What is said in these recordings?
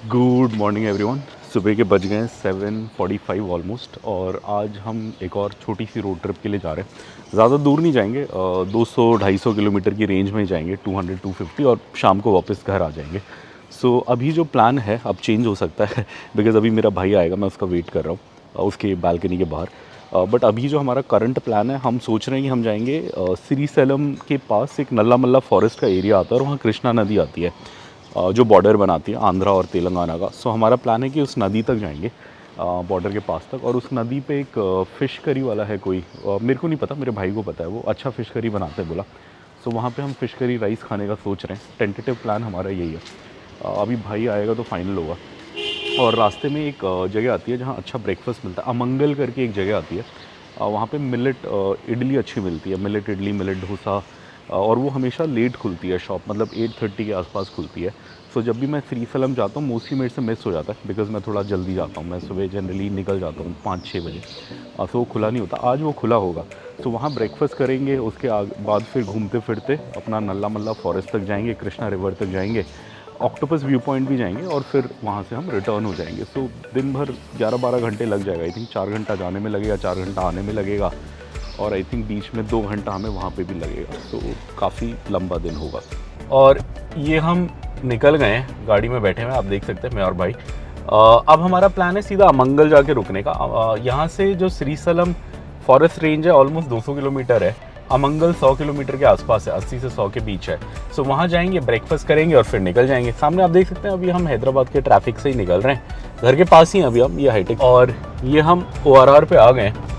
Good morning everyone. सुबह के बज गए 7:45 ऑलमोस्ट, और आज हम एक और छोटी सी रोड ट्रिप के लिए जा रहे हैं। ज़्यादा दूर नहीं जाएंगे, 200-250 किलोमीटर की रेंज में ही जाएंगे, 200-250, और शाम को वापस घर आ जाएंगे। सो अभी जो प्लान है अब चेंज हो सकता है बिकॉज़ अभी मेरा भाई आएगा, मैं उसका वेट कर रहा हूँ उसके बालकनी के बाहर। बट अभी जो हमारा करंट प्लान है, हम सोच रहे हैं कि हम जाएंगे श्रीशैलम के पास एक नल्ला मल्ला फॉरेस्ट का एरिया आता है, और वहाँ कृष्णा नदी आती है जो बॉर्डर बनाती है आंध्रा और तेलंगाना का। सो हमारा प्लान है कि उस नदी तक जाएंगे, बॉर्डर के पास तक, और उस नदी पे एक फ़िश करी वाला है कोई, मेरे को नहीं पता, मेरे भाई को पता है, वो अच्छा फ़िश करी बनाते हैं बोला। सो वहाँ पे हम फ़िश करी राइस खाने का सोच रहे हैं। टेंटेटिव प्लान हमारा यही है। अभी भाई आएगा तो फाइनल होगा। और रास्ते में एक जगह आती है जहाँ अच्छा ब्रेकफास्ट मिलता है, अमंगल करके एक जगह आती है। वहाँ पे मिलेट इडली अच्छी मिलती है, मिलेट इडली, मिलेट डोसा। और वो हमेशा लेट खुलती है शॉप, मतलब 8:30 के आसपास खुलती है। सो जब भी मैं श्रीशैलम जाता हूँ मोस्टली मेरे से मिस हो जाता है, बिकॉज़ मैं थोड़ा जल्दी जाता हूँ, मैं सुबह जनरली निकल जाता हूँ 5-6 बजे। सो वो खुला नहीं होता, आज वो खुला होगा। सो वहाँ ब्रेकफास्ट करेंगे, उसके बाद फिर घूमते फिरते अपना नल्ला मल्ला फॉरेस्ट तक जाएंगे, कृष्णा रिवर तक जाएंगे, ऑक्टोपस व्यू पॉइंट भी जाएंगे, और फिर वहाँ से हम रिटर्न हो जाएंगे। सो दिन भर 11-12 घंटे लग जाएगा। आई थिंक 4 घंटा जाने में लगेगा, 4 घंटा आने में लगेगा, और आई थिंक बीच में 2 घंटा हमें वहाँ पे भी लगेगा। तो काफ़ी लंबा दिन होगा। और ये हम निकल गए हैं, गाड़ी में बैठे हुए हैं, आप देख सकते हैं, मैं और भाई। अब हमारा प्लान है सीधा अमंगल जाके रुकने का। यहाँ से जो श्रीशैलम फॉरेस्ट रेंज है ऑलमोस्ट 200 किलोमीटर है, अमंगल 100 किलोमीटर के आसपास है, 80 से 100 के बीच है। सो वहाँ जाएंगे, ब्रेकफास्ट करेंगे और फिर निकल जाएंगे। सामने आप देख सकते हैं अभी हम हैदराबाद के ट्रैफिक से ही निकल रहे हैं, घर के पास ही हैं अभी हम, ये हाईटेक। और ये हम ORR पे आ गए हैं,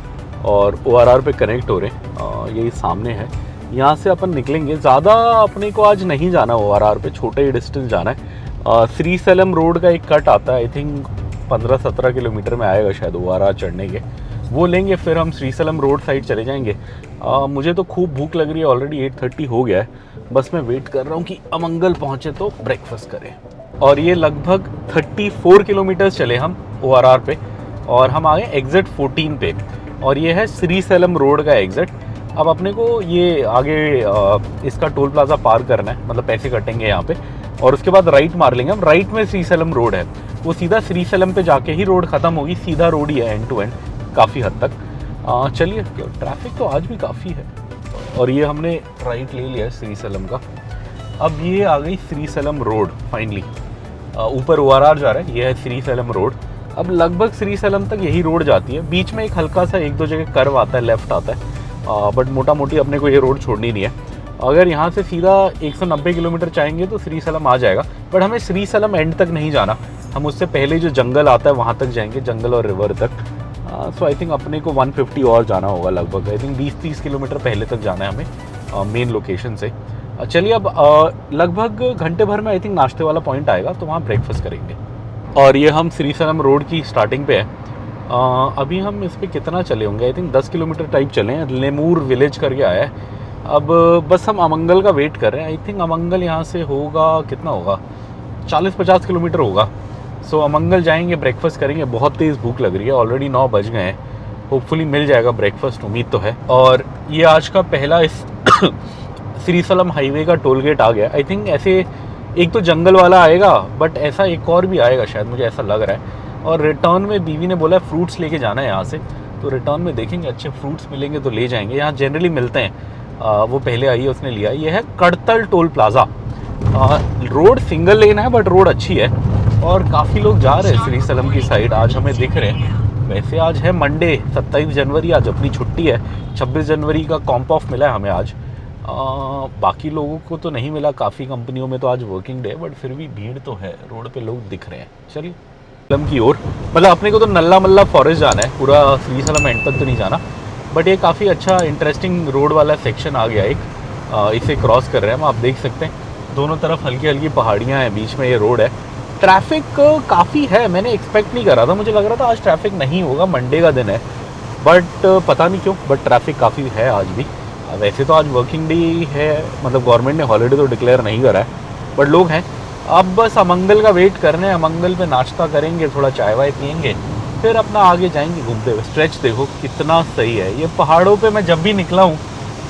और ORR पे कनेक्ट हो रहे हैं, यही सामने है। यहाँ से अपन निकलेंगे, ज़्यादा अपने को आज नहीं जाना ORR पे, छोटे ही डिस्टेंस जाना है। श्रीशैलम रोड का एक कट आता है, आई थिंक 15-17 किलोमीटर में आएगा शायद ORR चढ़ने के, वो लेंगे, फिर हम श्रीशैलम रोड साइड चले जाएंगे। मुझे तो खूब भूख लग रही है, ऑलरेडी 8:30 हो गया है, बस मैं वेट कर रहा हूँ कि अमंगल पहुँचे तो ब्रेकफास्ट करें। और ये लगभग 34 किलोमीटर चले हम ORR पे, और हम आ गए एग्जिट 14 पे, और ये है श्रीशैलम रोड का एग्जिट। अब अपने को ये आगे इसका टोल प्लाजा पार करना है, मतलब पैसे कटेंगे यहाँ पे, और उसके बाद राइट मार लेंगे हम। राइट में श्रीशैलम रोड है, वो सीधा श्रीशैलम पे जाके ही रोड ख़त्म होगी, सीधा रोड ही है एंड टू एंड काफ़ी हद तक। चलिए, ट्रैफिक तो आज भी काफ़ी है। और ये हमने राइट ले लिया है श्रीशैलम का। अब ये आ गई श्रीशैलम रोड फाइनली, ऊपर ORR जा रहा है, ये है श्रीशैलम रोड। अब लगभग श्रीशैलम तक यही रोड जाती है, बीच में एक हल्का सा 1-2 जगह कर्व आता है, लेफ्ट आता है, बट मोटा मोटी अपने को ये रोड छोड़नी नहीं है। अगर यहाँ से सीधा 190 किलोमीटर चाहेंगे तो श्रीशैलम आ जाएगा, बट हमें श्रीशैलम एंड तक नहीं जाना, हम उससे पहले जो जंगल आता है वहाँ तक जाएंगे, जंगल और रिवर तक। सो आई थिंक अपने को 150 और जाना होगा लगभग, आई थिंक 20-30 किलोमीटर पहले तक जाना है हमें मेन लोकेशन से। चलिए, अब लगभग घंटे भर में आई थिंक नाश्ते वाला पॉइंट आएगा, तो वहाँ ब्रेकफास्ट करेंगे। और ये हम श्रीशैलम रोड की स्टार्टिंग पे है। अभी हम इस पर कितना चले होंगे, आई थिंक 10 किलोमीटर टाइप चले हैं, लेमूर विलेज करके आया है। अब बस हम अमंगल का वेट कर रहे हैं। आई थिंक अमंगल यहाँ से होगा, कितना होगा, 40-50 किलोमीटर होगा। सो अमंगल जाएंगे, ब्रेकफास्ट करेंगे, बहुत तेज़ भूख लग रही है, ऑलरेडी 9 बज गए हैं, होपफुली मिल जाएगा ब्रेकफास्ट, उम्मीद तो है। और ये आज का पहला इस श्रीशैलम हाईवे का टोल गेट आ गया। आई थिंक ऐसे एक तो जंगल वाला आएगा, बट ऐसा एक और भी आएगा शायद, मुझे ऐसा लग रहा है। और रिटर्न में बीवी ने बोला फ्रूट्स लेके जाना है यहाँ से, तो रिटर्न में देखेंगे, अच्छे फ्रूट्स मिलेंगे तो ले जाएंगे, यहाँ जनरली मिलते हैं। वो पहले आई है, उसने लिया। ये है Kadthal toll plaza. Road single lane है, बट रोड अच्छी है, और काफ़ी लोग जा रहे हैं श्रीशैलम की साइड, आज हमें दिख रहे हैं। वैसे आज है मंडे, 27 जनवरी, आज अपनी छुट्टी है। 26 जनवरी का कॉम्प ऑफ मिला है हमें आज। बाकी लोगों को तो नहीं मिला, काफ़ी कंपनियों में तो आज वर्किंग डे, बट फिर भी भीड़ तो है, रोड पे लोग दिख रहे हैं। चलिए श्रीशैलम की ओर, मतलब अपने को तो नल्ला मल्ला फॉरेस्ट जाना है, पूरा श्रीशैलम एंड तक तो नहीं जाना, बट ये काफ़ी अच्छा इंटरेस्टिंग रोड वाला सेक्शन आ गया एक, इसे क्रॉस कर रहे हैं हम, आप देख सकते हैं। दोनों तरफ हल्की हल्की पहाड़ियाँ हैं, बीच में ये रोड है। ट्रैफिक काफ़ी है, मैंने एक्सपेक्ट नहीं करा था, मुझे लग रहा था आज ट्रैफिक नहीं होगा, मंडे का दिन है, बट पता नहीं क्यों, बट ट्रैफिक काफ़ी है आज भी। वैसे तो आज वर्किंग डे है, मतलब गवर्नमेंट ने हॉलीडे तो डिक्लेयर नहीं करा है, बट लोग हैं। अब बस अमंगल का वेट करने हैं, अमंगल पे नाश्ता करेंगे, थोड़ा चाय वाय पियेंगे, फिर अपना आगे जाएंगे घूमते हुए। स्ट्रेच देखो कितना सही है, ये पहाड़ों पे मैं जब भी निकला हूँ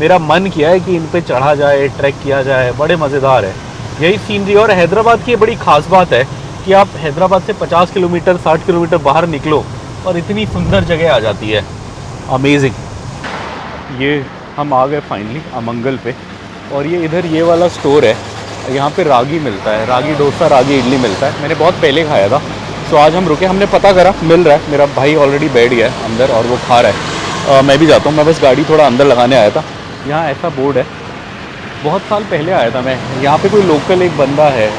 मेरा मन किया है कि इन पे चढ़ा जाए, ट्रैक किया जाए, बड़े मज़ेदार है यही सीनरी। और हैदराबाद की बड़ी ख़ास बात है कि आप हैदराबाद से 50 किलोमीटर 60 किलोमीटर बाहर निकलो और इतनी सुंदर जगह आ जाती है, अमेजिंग। ये हम आ गए फाइनली अमंगल पे, और ये इधर ये वाला स्टोर है, यहाँ पे रागी मिलता है, रागी डोसा रागी इडली मिलता है। मैंने बहुत पहले खाया था, तो आज हम रुके, हमने पता करा मिल रहा है। मेरा भाई ऑलरेडी बैठ गया है अंदर और वो खा रहा है। मैं भी जाता हूँ, मैं बस गाड़ी थोड़ा अंदर लगाने आया था। यहाँ ऐसा बोर्ड है, बहुत साल पहले आया था मैं यहाँ पे, कोई लोकल एक बंदा है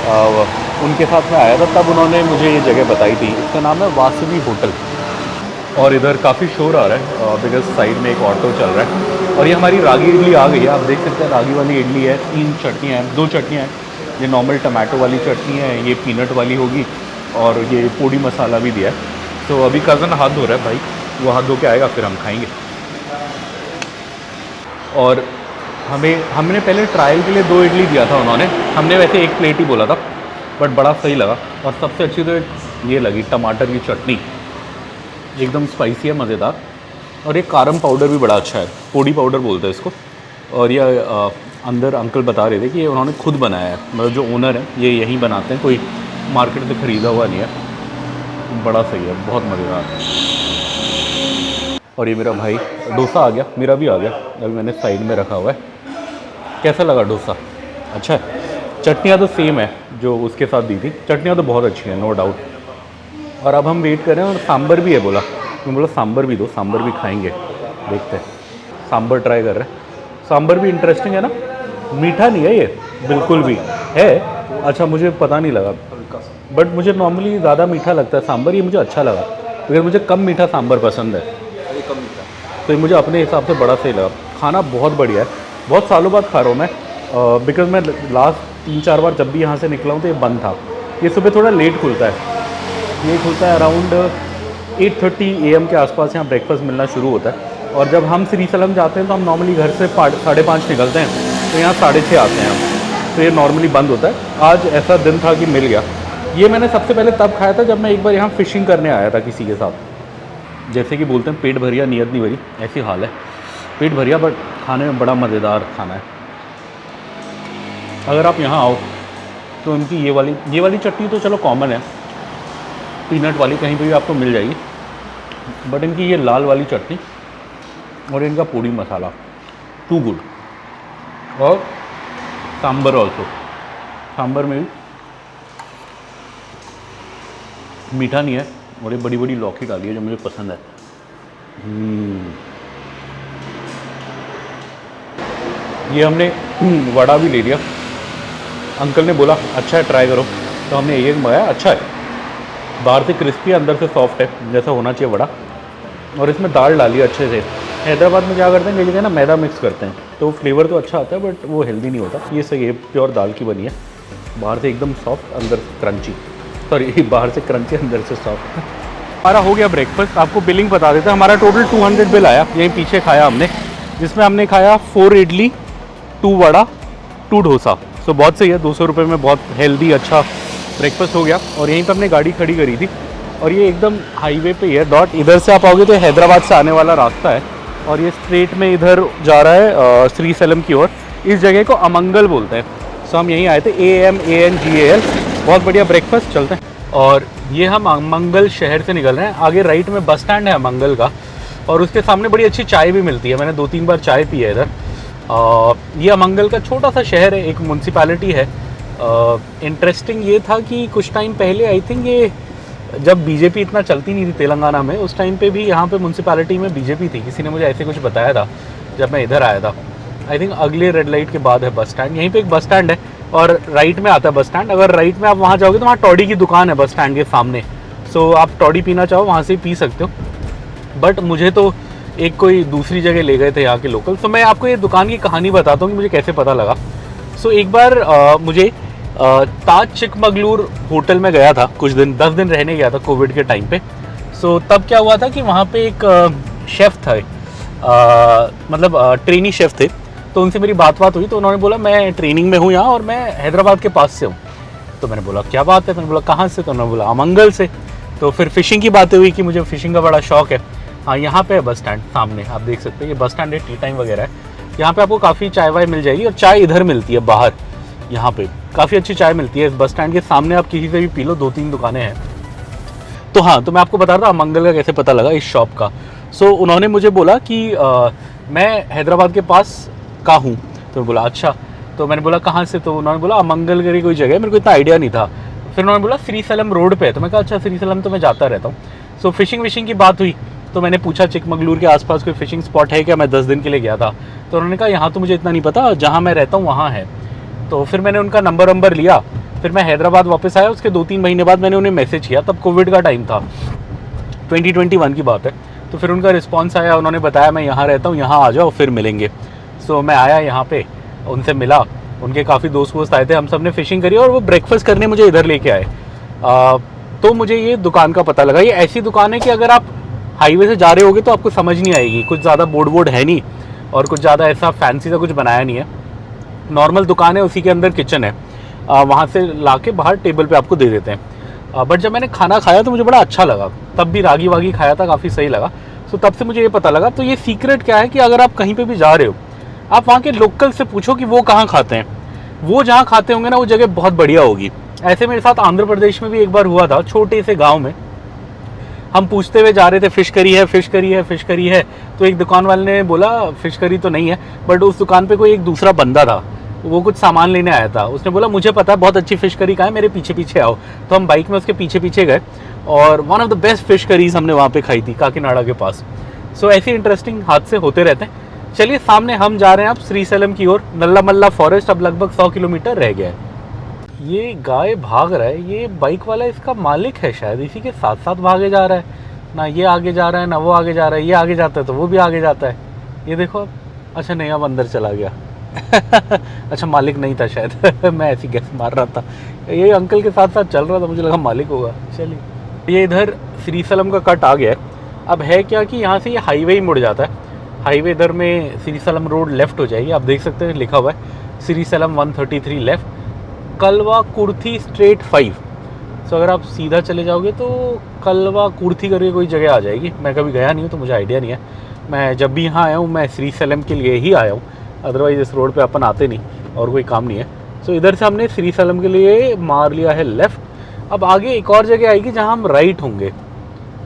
उनके साथ में आया था, तब उन्होंने मुझे ये जगह बताई थी। इसका नाम है वासवी होटल। और इधर काफ़ी शोर आ रहा है बिकॉज साइड में एक ऑटो चल रहा है। और ये हमारी रागी इडली आ गई है, आप देख सकते हैं रागी वाली इडली है। 3 चटनियाँ हैं, 2 चटनियाँ हैं। ये नॉर्मल टमाटो वाली चटनी है, ये पीनट वाली होगी, और ये पोड़ी मसाला भी दिया है। तो अभी कज़न हाथ धो रहा है भाई, वो हाथ धो के आएगा फिर हम खाएंगे। और हमने पहले ट्रायल के लिए 2 इडली दिया था उन्होंने, हमने वैसे 1 प्लेट ही बोला था, बट बड़ा सही लगा। और सबसे अच्छी तो ये लगी टमाटर की चटनी, एकदम स्पाइसी है, मज़ेदार। और ये कारम पाउडर भी बड़ा अच्छा है, पोड़ी पाउडर बोलते हैं इसको। और ये अंदर अंकल बता रहे थे कि ये उन्होंने खुद बनाया है, मतलब जो ओनर है ये यहीं बनाते हैं, कोई मार्केट से ख़रीदा हुआ नहीं है। बड़ा सही है, बहुत मज़ेदार। और ये मेरा भाई, डोसा आ गया, मेरा भी आ गया, अभी मैंने साइड में रखा हुआ है। कैसा लगा डोसा? अच्छा है। चटनियाँ तो सेम है जो उसके साथ दी थी, चटनियाँ तो बहुत अच्छी हैं, नो डाउट। और अब हम वेट कर रहे हैं, और सांभर भी है बोला, मैं बोला सांभर भी दो, सांभर भी खाएंगे, देखते हैं। सांभर ट्राई कर रहे हैं। सांभर भी इंटरेस्टिंग है ना, मीठा नहीं है ये बिल्कुल भी है। अच्छा, मुझे पता नहीं लगा, बट मुझे नॉर्मली ज़्यादा मीठा लगता है सांभर, ये मुझे अच्छा लगा, क्योंकि मुझे कम मीठा सांभर पसंद है, तो ये मुझे अपने हिसाब से बड़ा सही लगा। खाना बहुत बढ़िया है, बहुत सालों बाद खा रहा हूँ मैं, बिकॉज मैं लास्ट 3-4 बार जब भी यहाँ से निकला हूँ तो ये बंद था। ये सुबह थोड़ा लेट खुलता है, ये खुलता है अराउंड 8:30 AM के आसपास यहाँ ब्रेकफास्ट मिलना शुरू होता है। और जब हम श्रीसलम जाते हैं तो हम नॉर्मली घर से 5:30 निकलते हैं, तो यहाँ 6:30 आते हैं हम, तो ये नॉर्मली बंद होता है। आज ऐसा दिन था कि मिल गया। ये मैंने सबसे पहले तब खाया था जब मैं एक बार यहाँ फ़िशिंग करने आया था किसी के साथ। जैसे कि बोलते हैं पेट भरिया नीयत नहीं भरी, ऐसी हाल है, पेट भरिया, बट खाने में बड़ा मज़ेदार खाना है। अगर आप यहाँ आओ तो इनकी ये वाली चटनी तो चलो कॉमन है, पीनट वाली कहीं पे भी आपको मिल जाएगी, बट इनकी ये लाल वाली चटनी और इनका पोड़ी मसाला, टू गुड। और सांभर ऑल्सो, सांभर में भी मीठा नहीं है, और ये बड़ी बड़ी लौकी डाली है जो मुझे पसंद है। ये हमने वड़ा भी ले लिया, अंकल ने बोला अच्छा है ट्राई करो, तो हमने ये मंगाया। अच्छा है, बाहर से क्रिस्पी अंदर से सॉफ्ट है, जैसा होना चाहिए वड़ा। और इसमें दाल डाली है अच्छे से। हैदराबाद में क्या करते हैं, कई जगह ना मैदा मिक्स करते हैं, तो फ्लेवर तो अच्छा आता है बट वो हेल्दी नहीं होता। ये सही है, प्योर दाल की बनी है, बाहर से एकदम सॉफ्ट अंदर क्रंची, सॉरी बाहर से क्रंची अंदर से सॉफ्ट। हमारा हो गया ब्रेकफास्ट, आपको बिलिंग बता देते हैं। हमारा टोटल 200 बिल आया, यहीं पीछे खाया हमने, जिसमें हमने खाया 4 इडली, 2 वड़ा, 2 डोसा। सो बहुत सही है, 200 रुपये में बहुत हेल्दी अच्छा ब्रेकफास्ट हो गया। और यहीं पर हमने गाड़ी खड़ी करी थी, और ये एकदम हाईवे पे ही है डॉट। इधर से आप आओगे तो हैदराबाद से आने वाला रास्ता है, और ये स्ट्रेट में इधर जा रहा है श्रीसलम की ओर। इस जगह को अमंगल बोलते हैं। सो हम यहीं आए थे, AMANGAL। बहुत बढ़िया ब्रेकफास्ट, चलते हैं। और ये हम अमंगल शहर से निकल रहे हैं, आगे राइट में बस स्टैंड है अमंगल का, और उसके सामने बड़ी अच्छी चाय भी मिलती है। मैंने 2-3 बार चाय पी है इधर। ये अमंगल का छोटा सा शहर है, एक म्यूनसिपैलिटी है। इंटरेस्टिंग ये था कि कुछ टाइम पहले, आई थिंक ये जब बीजेपी इतना चलती नहीं थी तेलंगाना में, उस टाइम पे भी यहाँ पे म्यूनसिपैलिटी में बीजेपी थी। किसी ने मुझे ऐसे कुछ बताया था जब मैं इधर आया था। आई थिंक अगले रेड लाइट के बाद है बस स्टैंड। यहीं पे एक बस स्टैंड है और राइट में आता है बस स्टैंड। अगर राइट में आप वहाँ जाओगे तो वहाँ टॉडी की दुकान है बस स्टैंड के सामने। सो आप टॉडी पीना चाहो वहाँ से पी सकते हो, बट मुझे तो एक कोई दूसरी जगह ले गए थे यहाँ के लोकल। तो मैं आपको ये दुकान की कहानी बताता हूँ कि मुझे कैसे पता लगा। सो एक बार मुझे ताज चिकमगलूर होटल में गया था, कुछ दिन 10 दिन रहने गया था कोविड के टाइम पे। सो तब क्या हुआ था कि वहाँ पे एक शेफ़ था, मतलब ट्रेनी शेफ़ थे। तो उनसे मेरी बात हुई, तो उन्होंने बोला मैं ट्रेनिंग में हूँ यहाँ और मैं हैदराबाद के पास से हूँ। तो मैंने बोला क्या बात है, मैंने बोला कहाँ से, तो उन्होंने बोला अमंगल से। तो फिर फ़िशिंग की बातें हुई कि मुझे फ़िशिंग का बड़ा शौक है। हाँ, यहाँ पे है बस स्टैंड सामने, आप देख सकते हैं ये बस स्टैंड है, टी टाइम वगैरह है। यहाँ पे आपको काफ़ी चाय वाय मिल जाएगी, और चाय इधर मिलती है बाहर यहाँ पे। काफ़ी अच्छी चाय मिलती है इस बस स्टैंड के सामने, आप किसी से भी पी लो, 2-3 दुकानें हैं। तो हाँ, तो मैं आपको बता रहा था अमंगल का कैसे पता लगा इस शॉप का। सो उन्होंने मुझे बोला कि मैं हैदराबाद के पास का हूँ। तो मैं बोला अच्छा, तो मैंने बोला कहाँ से, तो उन्होंने बोला अमंगल की कोई जगह है, मेरे को इतना आइडिया नहीं था। फिर उन्होंने बोला श्रीसलम रोड पे है, तो मैं कहा अच्छा श्रीसलम तो मैं जाता रहता हूँ। सो फिशिंग विशिंग की बात हुई, तो मैंने पूछा चिकमगलूर के आसपास कोई फिशिंग स्पॉट है क्या, मैं 10 दिन के लिए गया था। तो उन्होंने कहा यहाँ तो मुझे इतना नहीं पता, जहाँ मैं रहता हूँ वहाँ है। तो फिर मैंने उनका नंबर लिया, फिर मैं हैदराबाद वापस आया। उसके 2-3 महीने बाद मैंने उन्हें मैसेज किया, तब कोविड का टाइम था, 2021 की बात है। तो फिर उनका रिस्पांस आया, उन्होंने बताया मैं यहाँ रहता हूँ, यहाँ आ जाओ फिर मिलेंगे। सो मैं आया यहाँ पे, उनसे मिला, उनके काफ़ी दोस्त वोस्त आए थे, हम सब ने फिशिंग करी और वो ब्रेकफास्ट करने मुझे इधर लेके आए। तो मुझे ये दुकान का पता लगा। ये ऐसी दुकान है कि अगर आप हाईवे से जा रहे होगे तो आपको समझ नहीं आएगी, कुछ ज़्यादा बोर्ड है नहीं और कुछ ज़्यादा ऐसा फैंसी सा कुछ बनाया नहीं है, नॉर्मल दुकान है, उसी के अंदर किचन है। वहाँ से ला के बाहर टेबल पे आपको दे देते हैं। बट जब मैंने खाना खाया तो मुझे बड़ा अच्छा लगा, तब भी रागी वागी खाया था, काफ़ी सही लगा। सो तब से मुझे ये पता लगा। तो ये सीक्रेट क्या है कि अगर आप कहीं पे भी जा रहे हो, आप वहाँ के लोकल से पूछो कि वो कहाँ खाते हैं, वो जहाँ खाते होंगे ना वो जगह बहुत बढ़िया होगी। ऐसे मेरे साथ आंध्र प्रदेश में भी एक बार हुआ था, छोटे से गाँव में हम पूछते हुए जा रहे थे फ़िश करी है, फ़िश करी है, फ़िश करी है। तो एक दुकान वाले ने बोला फ़िश करी तो नहीं है, बट उस दुकान पे कोई एक दूसरा बंदा था, वो कुछ सामान लेने आया था। उसने बोला मुझे पता है बहुत अच्छी फ़िश करी कहाँ है, मेरे पीछे पीछे आओ। तो हम बाइक में उसके पीछे पीछे गए और one of the best fish curries हमने वहाँ पे खाई थी, काकीनाडा के पास। सो ऐसे इंटरेस्टिंग हादसे होते रहते हैं। चलिए, सामने हम जा रहे हैं अब श्रीसलम की ओर। नल्ला मल्ला फॉरेस्ट अब लगभग 100 किलोमीटर रह गया है। ये गाय भाग रहा है, ये बाइक वाला इसका मालिक है शायद, इसी के साथ साथ भागे जा रहा है। ना ये आगे जा रहा है ना वो आगे जा रहा है, ये आगे जाता है तो वो भी आगे जाता है। ये देखो, अच्छा नहीं, अब अंदर चला गया। अच्छा मालिक नहीं था शायद। मैं ऐसी गैस मार रहा था, ये अंकल के साथ साथ चल रहा था, मुझे लगा मालिक होगा। चलिए, ये इधर श्रीसलम का कट आ गया है। अब है क्या कि यहाँ से ये हाईवे ही मुड़ जाता है। हाईवे इधर में श्रीसलम रोड लेफ़्ट हो जाएगी, आप देख सकते हैं लिखा हुआ है श्रीसलम 133 लेफ़्ट, कलवा कुर्थी स्ट्रेट 5। सो अगर आप सीधा चले जाओगे तो कलवा कुर्थी करके कोई जगह आ जाएगी। मैं कभी गया नहीं हूँ तो मुझे आइडिया नहीं है। मैं जब भी यहाँ आया हूँ मैं श्रीसलम के लिए ही आया हूँ, अदरवाइज़ इस रोड पे अपन आते नहीं और कोई काम नहीं है। सो इधर से हमने श्रीसलम के लिए मार लिया है लेफ़्ट। अब आगे एक और जगह आएगी जहाँ हम राइट होंगे,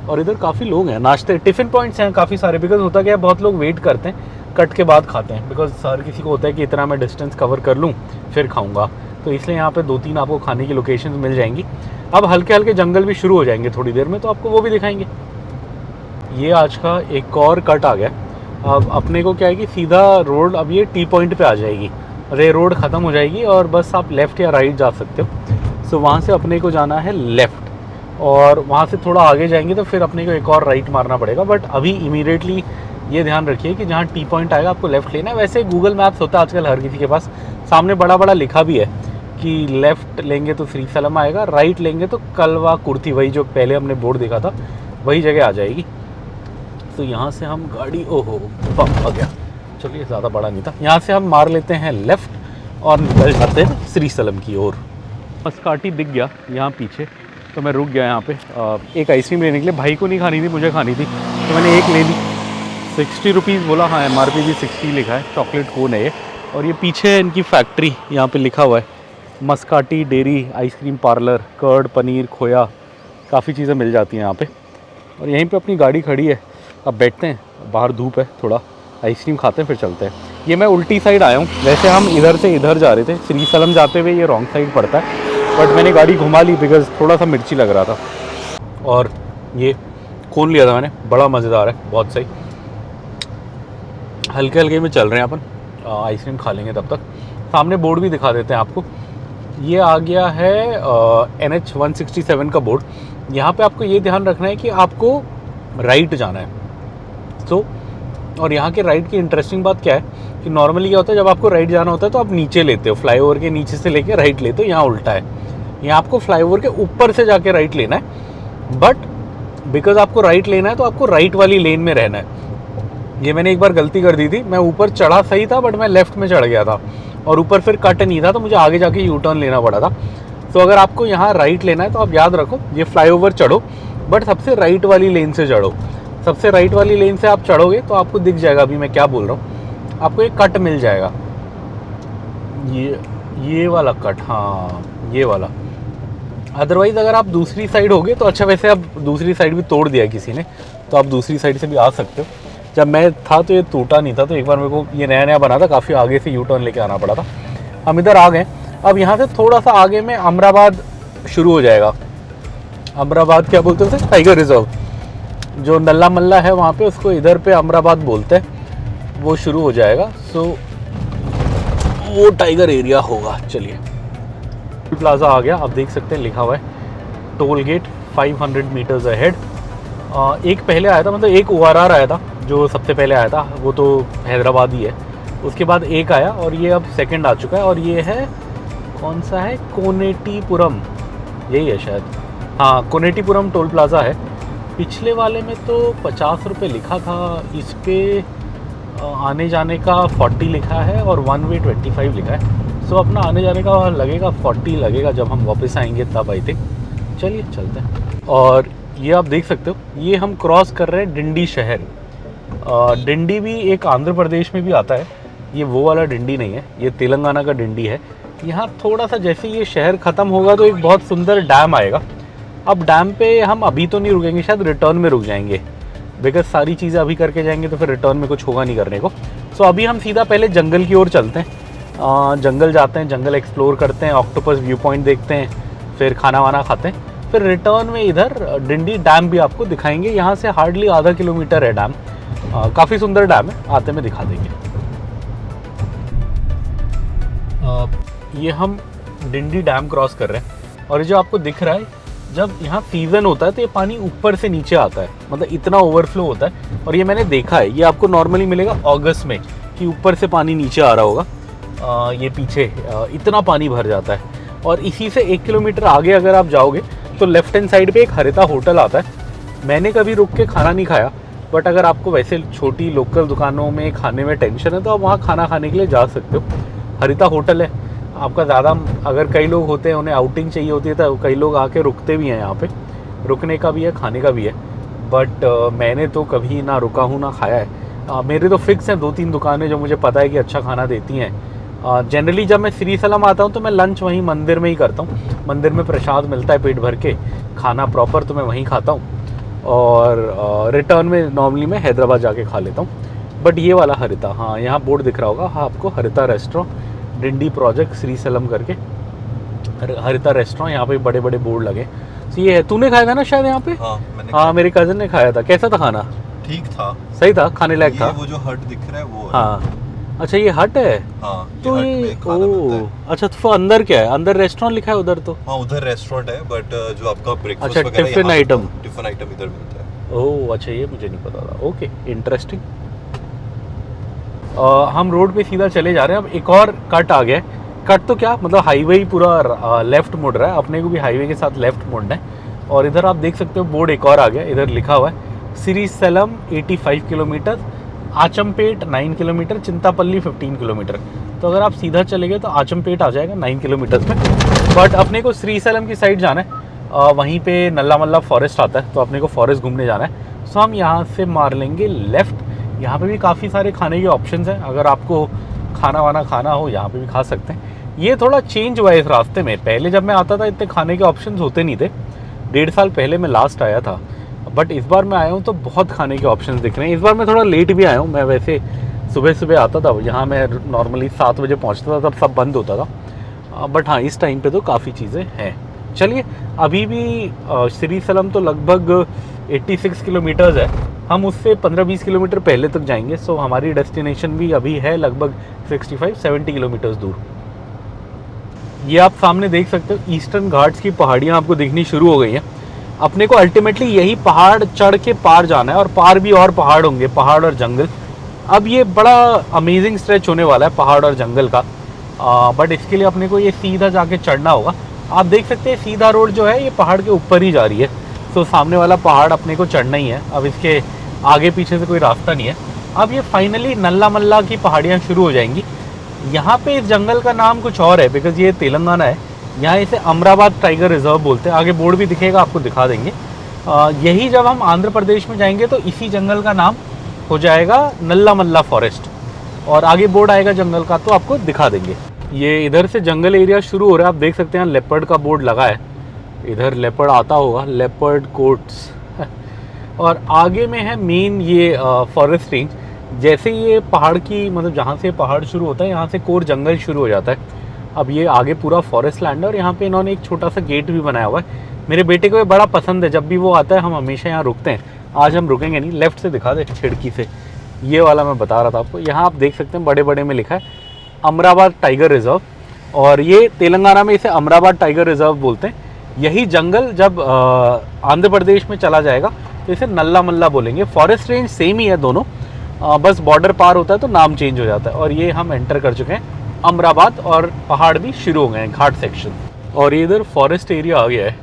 और इधर काफ़ी लोग हैं, नाश्ते टिफ़िन पॉइंट्स हैं काफ़ी सारे। बिकॉज होता क्या है, बहुत लोग वेट करते हैं, कट के बाद खाते हैं। बिकॉज हर किसी को होता है कि इतना मैं डिस्टेंस कवर कर लूँ फिर खाऊँगा, तो इसलिए यहाँ पे 2-3 आपको खाने की लोकेशंस मिल जाएंगी। अब हल्के हल्के जंगल भी शुरू हो जाएंगे थोड़ी देर में, तो आपको वो भी दिखाएंगे। ये आज का एक और कट आ गया। अब अपने को क्या है कि सीधा रोड अब ये टी पॉइंट पे आ जाएगी, रे रोड ख़त्म हो जाएगी और बस आप लेफ़्ट या राइट जा सकते हो। सो वहाँ से अपने को जाना है लेफ़्ट, और वहाँ से थोड़ा आगे जाएंगे तो फिर अपने को एक और राइट मारना पड़ेगा। बट अभी इमीडिएटली ये ध्यान रखिए कि जहाँ टी पॉइंट आएगा आपको लेफ़्ट लेना है। वैसे गूगल मैप्स होता है आजकल हर किसी के पास, सामने बड़ा बड़ा लिखा भी है कि लेफ़्ट लेंगे तो श्रीसलम आएगा, राइट लेंगे तो कलवा कुर्थी, वही जो पहले हमने बोर्ड देखा था वही जगह आ जाएगी। तो यहाँ से हम गाड़ी, ओहो आ गया, चलिए ज़्यादा बड़ा नहीं था। यहाँ से हम मार लेते हैं लेफ़्ट और निकल जाते हैं श्रीसलम की ओर। मस्काटी दिख गया यहाँ पीछे, तो मैं रुक गया यहाँ पे एक आइसक्रीम लेने के लिए। भाई को नहीं खानी थी, मुझे खानी थी, तो मैंने एक ले ली। 60 रुपीज़ बोला। हाँ, MRP भी 60 लिखा है। चॉकलेट कोन है ये, और ये पीछे है इनकी फैक्ट्री, यहाँ पे लिखा हुआ है Muskati dairy ice cream parlour. Curd, paneer, खोया, काफ़ी चीज़ें मिल जाती हैं यहाँ पे। और यहीं पे अपनी गाड़ी खड़ी है। अब बैठते हैं, बाहर धूप है, थोड़ा आइसक्रीम खाते हैं फिर चलते हैं। ये मैं उल्टी साइड आया हूँ, वैसे हम इधर से इधर जा रहे थे, श्रीसलम जाते हुए ये रॉन्ग साइड पड़ता है, बट मैंने गाड़ी घुमा ली बिकॉज थोड़ा सा मिर्ची लग रहा था। और ये कोन लिया था मैंने, बड़ा मज़ेदार है, बहुत सही। हल्के हल्के में चल रहे हैं अपन, आइसक्रीम खा लेंगे तब तक। सामने बोर्ड भी दिखा देते हैं आपको। ये आ गया है NH 167 का बोर्ड। यहाँ पे आपको ये ध्यान रखना है कि आपको राइट जाना है। तो और यहाँ के राइट की इंटरेस्टिंग बात क्या है कि नॉर्मली क्या होता है, जब आपको राइट जाना होता है तो आप नीचे लेते हो, फ्लाईओवर के नीचे से लेके राइट लेते हो। यहाँ उल्टा है, यहाँ आपको फ्लाईओवर के ऊपर से जाके राइट लेना है। बट बिकॉज आपको राइट लेना है तो आपको राइट वाली लेन में रहना है। ये मैंने एक बार गलती कर दी थी, मैं ऊपर चढ़ा सही था बट मैं लेफ़्ट में चढ़ गया था, और ऊपर फिर कट नहीं था तो मुझे आगे जाके यू टर्न लेना पड़ा था। तो अगर आपको यहाँ राइट लेना है तो आप याद रखो, ये फ्लाईओवर चढ़ो बट सबसे राइट वाली लेन से चढ़ो। सबसे राइट वाली लेन से आप चढ़ोगे तो आपको दिख जाएगा, अभी मैं क्या बोल रहा हूँ, आपको एक कट मिल जाएगा। ये वाला कट, हाँ ये वाला। अदरवाइज़ अगर आप दूसरी साइड होगे तो अच्छा, वैसे अब दूसरी साइड भी तोड़ दिया किसी ने, तो आप दूसरी साइड से भी आ सकते हो। जब मैं था तो ये टूटा नहीं था, तो एक बार मेरे को ये नया नया बना था, काफ़ी आगे से यू टर्न लेके आना पड़ा था। हम इधर आ गए। अब यहाँ से थोड़ा सा आगे में अमराबाद शुरू हो जाएगा। अमराबाद क्या बोलते हैं उसे, टाइगर रिजर्व, जो नल्ला मल्ला है वहाँ पे, उसको इधर पे अमराबाद बोलते हैं, वो शुरू हो जाएगा। सो वो टाइगर एरिया होगा। चलिए, प्लाजा आ गया, आप देख सकते हैं लिखा हुआ है टोल गेट 500 मीटर्स अहेड। एक पहले आया था, मतलब एक ORR आया था जो सबसे पहले आया था, वो तो हैदराबाद ही है। उसके बाद एक आया और ये अब सेकंड आ चुका है, और ये है कौन सा है, कोनेटीपुरम, यही है शायद, हाँ कोनेटीपुरम टोल प्लाज़ा है। पिछले वाले में तो 50 रुपये लिखा था, इस पे आने जाने का 40 लिखा है और वन वे 25 लिखा है। सो अपना आने जाने का लगेगा 40 लगेगा जब हम वापस आएंगे तब, आई थिंक। चलिए चलते हैं। और ये आप देख सकते हो, ये हम क्रॉस कर रहे हैं डिंडी शहर। डिंडी भी एक आंध्र प्रदेश में भी आता है, ये वो वाला डिंडी नहीं है, ये तेलंगाना का डिंडी है। यहाँ थोड़ा सा जैसे ये शहर ख़त्म होगा तो एक बहुत सुंदर डैम आएगा। अब डैम पे हम अभी तो नहीं रुकेंगे, शायद रिटर्न में रुक जाएंगे, बिकॉज सारी चीज़ें अभी करके जाएंगे तो फिर रिटर्न में कुछ होगा नहीं करने को। सो अभी हम सीधा पहले जंगल की ओर चलते हैं, जंगल जाते हैं, जंगल एक्सप्लोर करते हैं, ऑक्टोपस व्यू पॉइंट देखते हैं, फिर खाना वाना खाते हैं, फिर रिटर्न में इधर डिंडी डैम भी आपको दिखाएंगे। यहाँ से हार्डली आधा किलोमीटर है डैम, काफ़ी सुंदर डैम है, आते में दिखा देंगे। ये हम डिंडी डैम क्रॉस कर रहे हैं, और ये जो आपको दिख रहा है, जब यहाँ सीज़न होता है तो ये पानी ऊपर से नीचे आता है, मतलब इतना ओवरफ्लो होता है। और ये मैंने देखा है, ये आपको नॉर्मली मिलेगा अगस्त में, कि ऊपर से पानी नीचे आ रहा होगा। ये पीछे इतना पानी भर जाता है। और इसी से 1 किलोमीटर आगे अगर आप जाओगे तो लेफ्ट हैंड साइड पे एक हरिता होटल आता है। मैंने कभी रुक के खाना नहीं खाया, बट अगर आपको वैसे छोटी लोकल दुकानों में खाने में टेंशन है तो आप वहाँ खाना खाने के लिए जा सकते हो। हरिता होटल है आपका, ज़्यादा अगर कई लोग होते हैं उन्हें आउटिंग चाहिए होती है तो कई लोग आके रुकते भी हैं यहाँ पे, रुकने का भी है खाने का भी है। बट मैंने तो कभी ना रुका हूँ ना खाया है। मेरे तो फिक्स हैं 2-3 दुकानें जो मुझे पता है कि अच्छा खाना देती हैं। जनरली जब मैं श्री सलम आता हूँ तो मैं लंच वहीं मंदिर में ही करता हूँ। मंदिर में प्रसाद मिलता है पेट भर के, खाना प्रॉपर, तो मैं वहीं खाता हूँ। और रिटर्न में नॉर्मली मैं हैदराबाद जाके खा लेता हूँ। बट ये वाला हरिता, हाँ यहाँ बोर्ड दिख रहा होगा, हाँ आपको, हरिता रेस्टोरेंट डिंडी प्रोजेक्ट श्री सलम करके हरिता रेस्टोरेंट, यहाँ पे बड़े बड़े बोर्ड लगे। तो ये है, तूने खाया था ना शायद यहाँ पे? हाँ मेरे कज़न ने खाया था। कैसा था खाना? ठीक था, सही था, खाने लायक था। वो जो हट दिख रहा है वो है। हाँ अच्छा, ये हट है। हाँ, तो ये ओ अच्छा, तो अंदर क्या है? अंदर रेस्टोरेंट लिखा है उधर तो? हाँ उधर रेस्टोरेंट है, बट जो आपका ब्रेकफास्ट अच्छा, वगैरह टिफिन आइटम इधर मिलता है। ओह अच्छा, ये मुझे नहीं पता था। Okay, interesting. हम रोड पे सीधा चले जा रहे हैं। अब एक और कट आ गया है। कट तो क्या, मतलब हाईवे ही पूरा लेफ्ट मुड़ रहा है, अपने को भी हाईवे के साथ लेफ्ट मुड़ना है। और इधर आप देख सकते हो बोर्ड एक और आ गया, इधर लिखा हुआ है Srisailam 85 kilometre, Achampet 9 kilometre, Chintapalli 15 kilometre. तो अगर आप सीधा चले गए तो आचमपेट आ जाएगा 9 किलोमीटर में। बट अपने को श्री सलम की साइड जाना है, वहीं पे नल्ला मल्ला फॉरेस्ट आता है, तो अपने को फॉरेस्ट घूमने जाना है। सो हम यहाँ से मार लेंगे लेफ़्ट। यहाँ पे भी काफ़ी सारे खाने के ऑप्शंस हैं, अगर आपको खाना वाना खाना हो यहाँ पे भी खा सकते हैं। ये थोड़ा चेंज हुआ है इस रास्ते में, पहले जब मैं आता था इतने खाने के ऑप्शंस होते नहीं थे। 1.5 साल पहले मैं लास्ट आया था, बट इस बार मैं आया हूँ तो बहुत खाने के ऑप्शंस दिख रहे हैं। इस बार मैं थोड़ा लेट भी आया हूँ, मैं वैसे सुबह सुबह आता था, यहाँ मैं नॉर्मली 7 बजे पहुँचता था, तब सब बंद होता था। बट हाँ, इस टाइम पे तो काफ़ी चीज़ें हैं। चलिए, अभी भी श्री सलम तो लगभग 86 किलोमीटर्स है, हम उससे 15-20 किलोमीटर पहले तक जाएंगे। सो हमारी डेस्टिनेशन भी अभी है लगभग 65-70 किलोमीटर्स दूर। ये आप सामने देख सकते हो, ईस्टर्न घाट्स की पहाड़ियाँ आपको दिखनी शुरू हो गई हैं। अपने को अल्टीमेटली यही पहाड़ चढ़ के पार जाना है, और पार भी और पहाड़ होंगे, पहाड़ और जंगल। अब ये बड़ा अमेजिंग स्ट्रेच होने वाला है पहाड़ और जंगल का, बट इसके लिए अपने को ये सीधा जाके चढ़ना होगा। आप देख सकते हैं सीधा रोड जो है ये पहाड़ के ऊपर ही जा रही है। तो सामने वाला पहाड़ अपने को चढ़ना ही है, अब इसके आगे पीछे से कोई रास्ता नहीं है। अब ये फाइनली नल्ला मल्ला की पहाड़ियाँ शुरू हो जाएंगी। यहाँ पे इस जंगल का नाम कुछ और है, बिकॉज ये तेलंगाना है, यहाँ इसे अमराबाद टाइगर रिजर्व बोलते हैं। आगे बोर्ड भी दिखेगा, आपको दिखा देंगे। यही जब हम आंध्र प्रदेश में जाएंगे तो इसी जंगल का नाम हो जाएगा नल्ला मल्ला फॉरेस्ट, और आगे बोर्ड आएगा जंगल का तो आपको दिखा देंगे। ये इधर से जंगल एरिया शुरू हो रहा है, आप देख सकते हैं लेपर्ड का बोर्ड लगा है, इधर लेपर्ड आता होगा, लेपर्ड कोट्स। और आगे में है मेन ये फॉरेस्ट रेंज। जैसे ये पहाड़ की मतलब जहाँ से पहाड़ शुरू होता है यहाँ से कोर जंगल शुरू हो जाता है। अब ये आगे पूरा फॉरेस्ट लैंड है और यहाँ पे इन्होंने एक छोटा सा गेट भी बनाया हुआ है। मेरे बेटे को ये बड़ा पसंद है, जब भी वो आता है हम हमेशा यहाँ रुकते हैं। आज हम रुकेंगे नहीं, लेफ्ट से दिखा दे खिड़की से, ये वाला मैं बता रहा था आपको। यहाँ आप देख सकते हैं बड़े बड़े में लिखा है अमराबाद टाइगर रिजर्व, और ये तेलंगाना में इसे अमराबाद टाइगर रिजर्व बोलते हैं। यही जंगल जब आंध्र प्रदेश में चला जाएगा तो इसे नल्ला मल्ला बोलेंगे। फॉरेस्ट रेंज सेम ही है दोनों, बस बॉर्डर पार होता है तो नाम चेंज हो जाता है। और ये हम एंटर कर चुके हैं अमराबाद और पहाड़ भी शुरू हो गए हैं, घाट सेक्शन। और ये इधर फॉरेस्ट एरिया आ गया है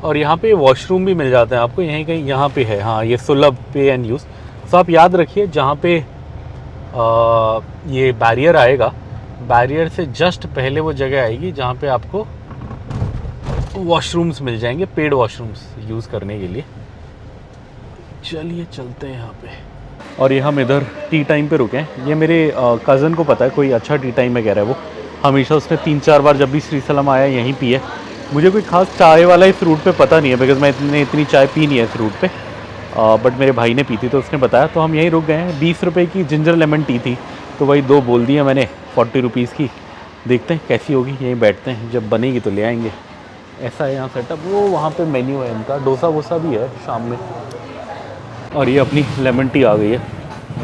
और यहाँ पे वॉशरूम भी मिल जाते हैं आपको, यहीं कहीं यहाँ पे है। हाँ, ये सुलभ पे एंड यूज़। तो आप याद रखिए जहाँ पे ये बैरियर आएगा, बैरियर से जस्ट पहले वो जगह आएगी जहाँ पे आपको वॉशरूम्स मिल जाएंगे, पेड वॉशरूम्स यूज़ करने के लिए। चलिए चलते हैं यहाँ पे। और ये हम इधर टी टाइम पे रुके हैं। ये मेरे कज़न को पता है कोई अच्छा टी टाइम में कह रहा है वो, हमेशा उसने 3-4 बार जब भी श्रीसलम आया यहीं पी है। मुझे कोई खास चाय वाला इस रूट पे पता नहीं है, बिकॉज़ मैं इतनी चाय पी नहीं है इस रूट पे, बट मेरे भाई ने पी थी तो उसने बताया, तो हम यहीं रुक गए हैं। 20 रुपये की जिंजर लेमन टी थी तो वही 2 बोल दी है मैंने 40 रुपीज़ की। देखते हैं कैसी होगी, यहीं बैठते हैं, जब बनेगी तो ले आएंगे। ऐसा है यहाँ सेटअप। वो वहाँ पे मेन्यू है इनका, डोसा वोसा भी है शाम में। और ये अपनी लेमन टी आ गई है।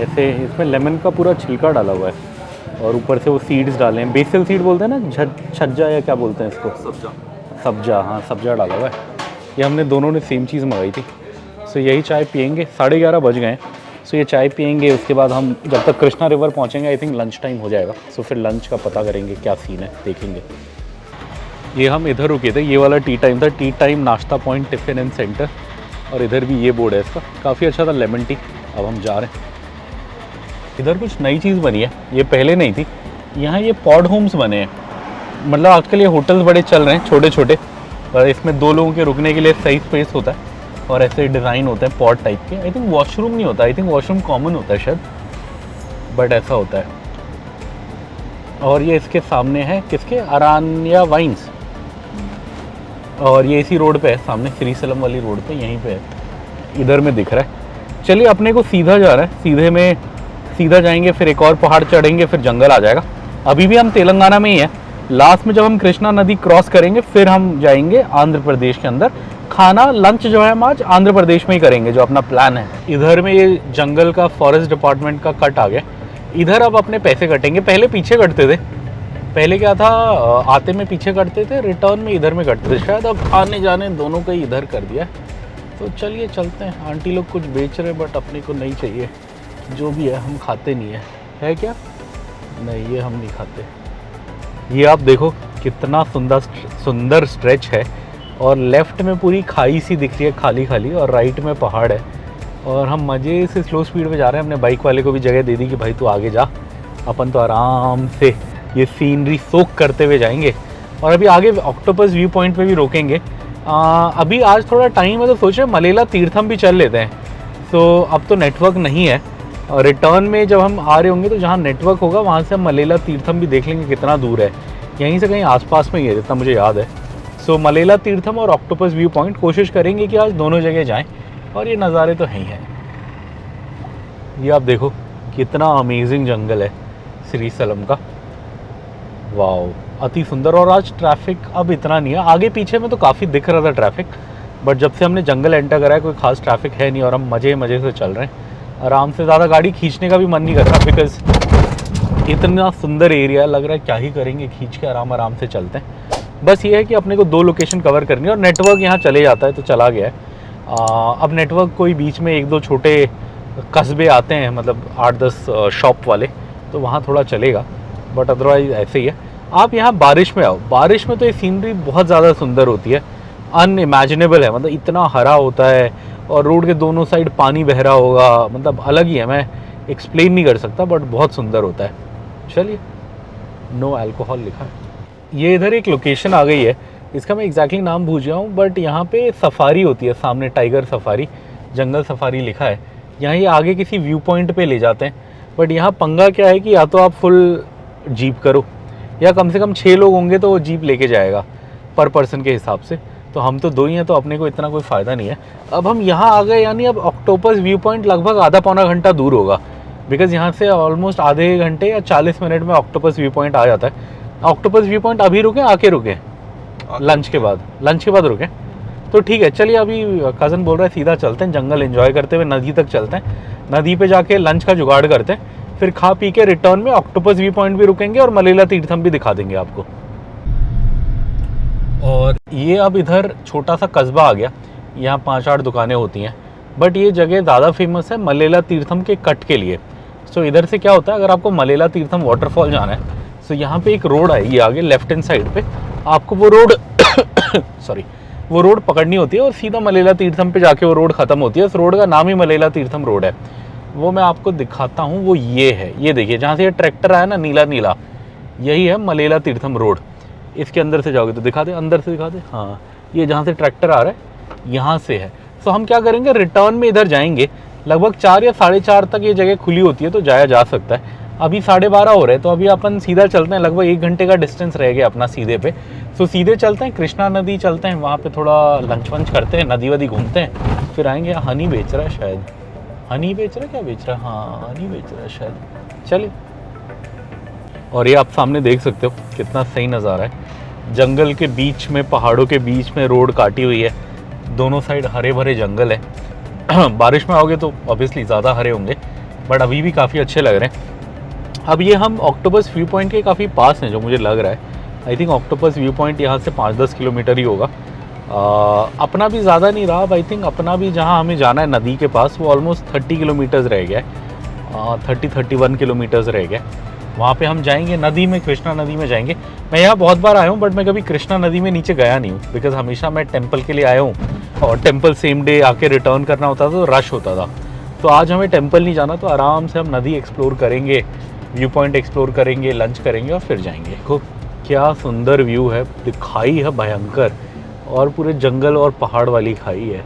ऐसे इसमें लेमन का पूरा छिलका डाला हुआ है और ऊपर से वो सीड्स डाले हैं, बेसिल सीड बोलते हैं ना, छज्जा या क्या बोलते हैं इसको, सब्जा। हाँ, सब्जा डाला हुआ है। ये हमने दोनों ने सेम चीज़ मंगाई थी। सो यही चाय पियेंगे, 11:30 बज गए हैं। सो ये चाय पियेंगे, उसके बाद हम जब तक कृष्णा रिवर पहुँचेंगे आई थिंक लंच टाइम हो जाएगा। सो फिर लंच का पता करेंगे क्या सीन है, देखेंगे। ये हम इधर रुके थे, ये वाला टी टाइम था, टी टाइम नाश्ता पॉइंट टिफ़िन एंड सेंटर। और इधर भी ये बोर्ड है इसका, काफ़ी अच्छा था लेमन टी। अब हम जा रहे हैं। इधर कुछ नई चीज़ बनी है, ये पहले नहीं थी। यहाँ ये पॉड होम्स बने हैं, मतलब आजकल ये होटल्स बड़े चल रहे हैं छोटे छोटे, और इसमें 2 लोगों के रुकने के लिए सही स्पेस होता है और ऐसे डिज़ाइन होते हैं पॉड टाइप के। आई थिंक वॉशरूम नहीं होता, आई थिंक वॉशरूम कॉमन होता है शायद, बट ऐसा होता है। और ये इसके सामने है किसके, अरानिया वाइन्स। और ये इसी रोड पे है सामने, श्रीसलम वाली रोड पे, यहीं पे है, इधर में दिख रहा है। चलिए अपने को सीधा जा रहा है, सीधा जाएंगे, फिर एक और पहाड़ चढ़ेंगे, फिर जंगल आ जाएगा। अभी भी हम तेलंगाना में ही है। लास्ट में जब हम कृष्णा नदी क्रॉस करेंगे फिर हम जाएंगे आंध्र प्रदेश के अंदर। खाना लंच जो है हम आज आंध्र प्रदेश में ही करेंगे, जो अपना प्लान है। इधर में ये जंगल का फॉरेस्ट डिपार्टमेंट का कट आ गया। इधर अब अपने पैसे कटेंगे, पहले पीछे कटते थे। पहले क्या था, आते में पीछे कटते थे, रिटर्न में इधर में कटते थे। शायद अब आने जाने दोनों का ही इधर कर दिया। तो चलिए चलते हैं। आंटी लोग कुछ बेच रहे बट अपने को नहीं चाहिए, जो भी है हम खाते नहीं है क्या? नहीं, ये हम नहीं खाते। ये आप देखो कितना सुंदर स्ट्रेच है, और लेफ्ट में पूरी खाई सी दिख रही है, खाली खाली, और राइट में पहाड़ है। और हम मज़े से स्लो स्पीड में जा रहे हैं। हमने बाइक वाले को भी जगह दे दी कि भाई तू आगे जा, अपन तो आराम से ये सीनरी सोक करते हुए जाएंगे। और अभी आगे ऑक्टोपस व्यू पॉइंट पे भी रोकेंगे। अभी आज थोड़ा टाइम है तो सोच रहे मलेला तीर्थम भी चल लेते हैं। तो अब तो नेटवर्क नहीं है, और रिटर्न में जब हम आ रहे होंगे तो जहाँ नेटवर्क होगा वहाँ से हम मलेला तीर्थम भी देख लेंगे कितना दूर है। यहीं से कहीं आसपास में ही है जितना मुझे याद है। सो मलेला तीर्थम और ऑक्टोपस व्यू पॉइंट कोशिश करेंगे कि आज दोनों जगह जाएं। और ये नज़ारे तो हैं ही हैं। ये आप देखो कितना अमेजिंग जंगल है श्रीसलम का, वाओ, अति सुंदर। और आज ट्रैफिक अब इतना नहीं है, आगे पीछे में तो काफ़ी दिख रहा था ट्रैफिक, बट जब से हमने जंगल एंटर करा है कोई खास ट्रैफिक है नहीं, और हम मज़े से चल रहे हैं आराम से। ज़्यादा गाड़ी खींचने का भी मन नहीं कर रहा, बिकॉज इतना सुंदर एरिया लग रहा है, क्या ही करेंगे, खींच के आराम से चलते हैं। बस ये है कि अपने को 2 लोकेशन कवर करनी है, और नेटवर्क यहाँ चले जाता है तो चला गया है। अब नेटवर्क कोई बीच में 1-2 छोटे कस्बे आते हैं, मतलब 8-10 शॉप वाले, तो वहाँ थोड़ा चलेगा, बट अदरवाइज ऐसे ही है। आप यहाँ बारिश में आओ, बारिश में तो ये सीनरी बहुत ज़्यादा सुंदर होती है, अनइमेजिनेबल है, मतलब इतना हरा होता है, और रोड के दोनों साइड पानी बह रहा होगा, मतलब अलग ही है, मैं एक्सप्लेन नहीं कर सकता, बट बहुत सुंदर होता है। चलिए, नो अल्कोहल लिखा है। ये इधर एक लोकेशन आ गई है, इसका मैं एग्जैक्टली नाम भूल गया हूँ, बट यहाँ पे सफारी होती है, सामने टाइगर सफारी, जंगल सफारी लिखा है। यहाँ ये आगे किसी व्यू पॉइंट पे ले जाते हैं, बट यहाँ पंगा क्या है कि या तो आप फुल जीप करो, या कम से कम 6 लोग होंगे तो वो जीप लेके जाएगा पर पर्सन के हिसाब से। तो हम तो 2 ही हैं तो अपने को इतना कोई फ़ायदा नहीं है। अब हम यहाँ आ गए, यानी अब ऑक्टोपस व्यू पॉइंट लगभग आधा पौना घंटा दूर होगा, बिकॉज़ यहाँ से ऑलमोस्ट आधे घंटे या 40 मिनट में ऑक्टोपस व्यू पॉइंट आ जाता है। ऑक्टोपस व्यू पॉइंट अभी रुके आके रुके लंच के बाद रुके तो ठीक है। चलिए अभी कज़न बोल रहा है सीधा चलते हैं, जंगल एंजॉय करते हुए नदी तक चलते हैं, नदी पे जाके लंच का जुगाड़ करते हैं, फिर खा पी के रिटर्न में ऑक्टोपस व्यू पॉइंट भी रुकेंगे और मलेला तीर्थम भी दिखा देंगे आपको। और ये अब इधर छोटा सा कस्बा आ गया, यहाँ 5-8 दुकानें होती हैं, बट ये जगह ज़्यादा फेमस है मलेला तीर्थम के कट के लिए। सो इधर से क्या होता है, अगर आपको मलेला तीर्थम वाटरफॉल जाना है तो यहाँ पे एक रोड आएगी आगे लेफ्ट हैंड साइड पे, आपको वो रोड वो रोड पकड़नी होती है और सीधा मलेला तीर्थम पे जाके वो रोड ख़त्म होती है। उस रोड का नाम ही मलेला तीर्थम रोड है। वो मैं आपको दिखाता हूँ, वो ये है, ये देखिए जहाँ से ये ट्रैक्टर आया ना नीला नीला, यही है मलेला तीर्थम रोड। इसके अंदर से जाओगे तो दिखा दे, अंदर से दिखा दे, हाँ ये जहाँ से ट्रैक्टर आ रहा है यहाँ से है। सो हम क्या करेंगे, रिटर्न में इधर जाएंगे, लगभग 4 या 4:30 तक ये जगह खुली होती है तो जाया जा सकता है। अभी 12:30 हो रहे हैं तो अभी अपन सीधा चलते हैं, लगभग 1 घंटे का डिस्टेंस रह गया अपना सीधे पे। सो सीधे चलते हैं, कृष्णा नदी चलते हैं, वहाँ पे थोड़ा लंच वंच करते हैं, नदी वदी घूमते हैं, फिर आएंगे। हनी बेच रहा है शायद, हनी बेच रहा है, क्या बेच रहा है, हाँ हनी बेच रहा है शायद। चलिए, और ये आप सामने देख सकते हो कितना सही नज़ारा है, जंगल के बीच में, पहाड़ों के बीच में रोड काटी हुई है, दोनों साइड हरे भरे जंगल है। बारिश में आओगे तो ऑब्वियसली ज़्यादा हरे होंगे, बट अभी भी काफ़ी अच्छे लग रहे हैं। अब ये हम ऑक्टोपस व्यू पॉइंट के काफ़ी पास हैं जो मुझे लग रहा है। I think octopus view point यहाँ से 5-10 किलोमीटर ही होगा। अपना भी ज़्यादा नहीं रहा, आई थिंक अपना भी जहाँ हमें जाना है नदी के पास वो ऑलमोस्ट 30 किलोमीटर्स रह गया है, 30-31 किलोमीटर्स रह गया। वहाँ पे हम जाएंगे नदी में, कृष्णा नदी में जाएंगे। मैं यहाँ बहुत बार आया हूँ बट मैं कभी कृष्णा नदी में नीचे गया नहीं हूँ, बिकॉज़ हमेशा मैं टेंपल के लिए आया हूँ और टेंपल सेम डे आके रिटर्न करना होता था तो रश होता था। तो आज हमें टेंपल नहीं जाना, तो आराम से हम नदी एक्सप्लोर करेंगे, व्यू पॉइंट एक्सप्लोर करेंगे, लंच करेंगे और फिर जाएंगे। देखो क्या सुंदर व्यू है, खाई है भयंकर, और पूरे जंगल और पहाड़ वाली खाई है।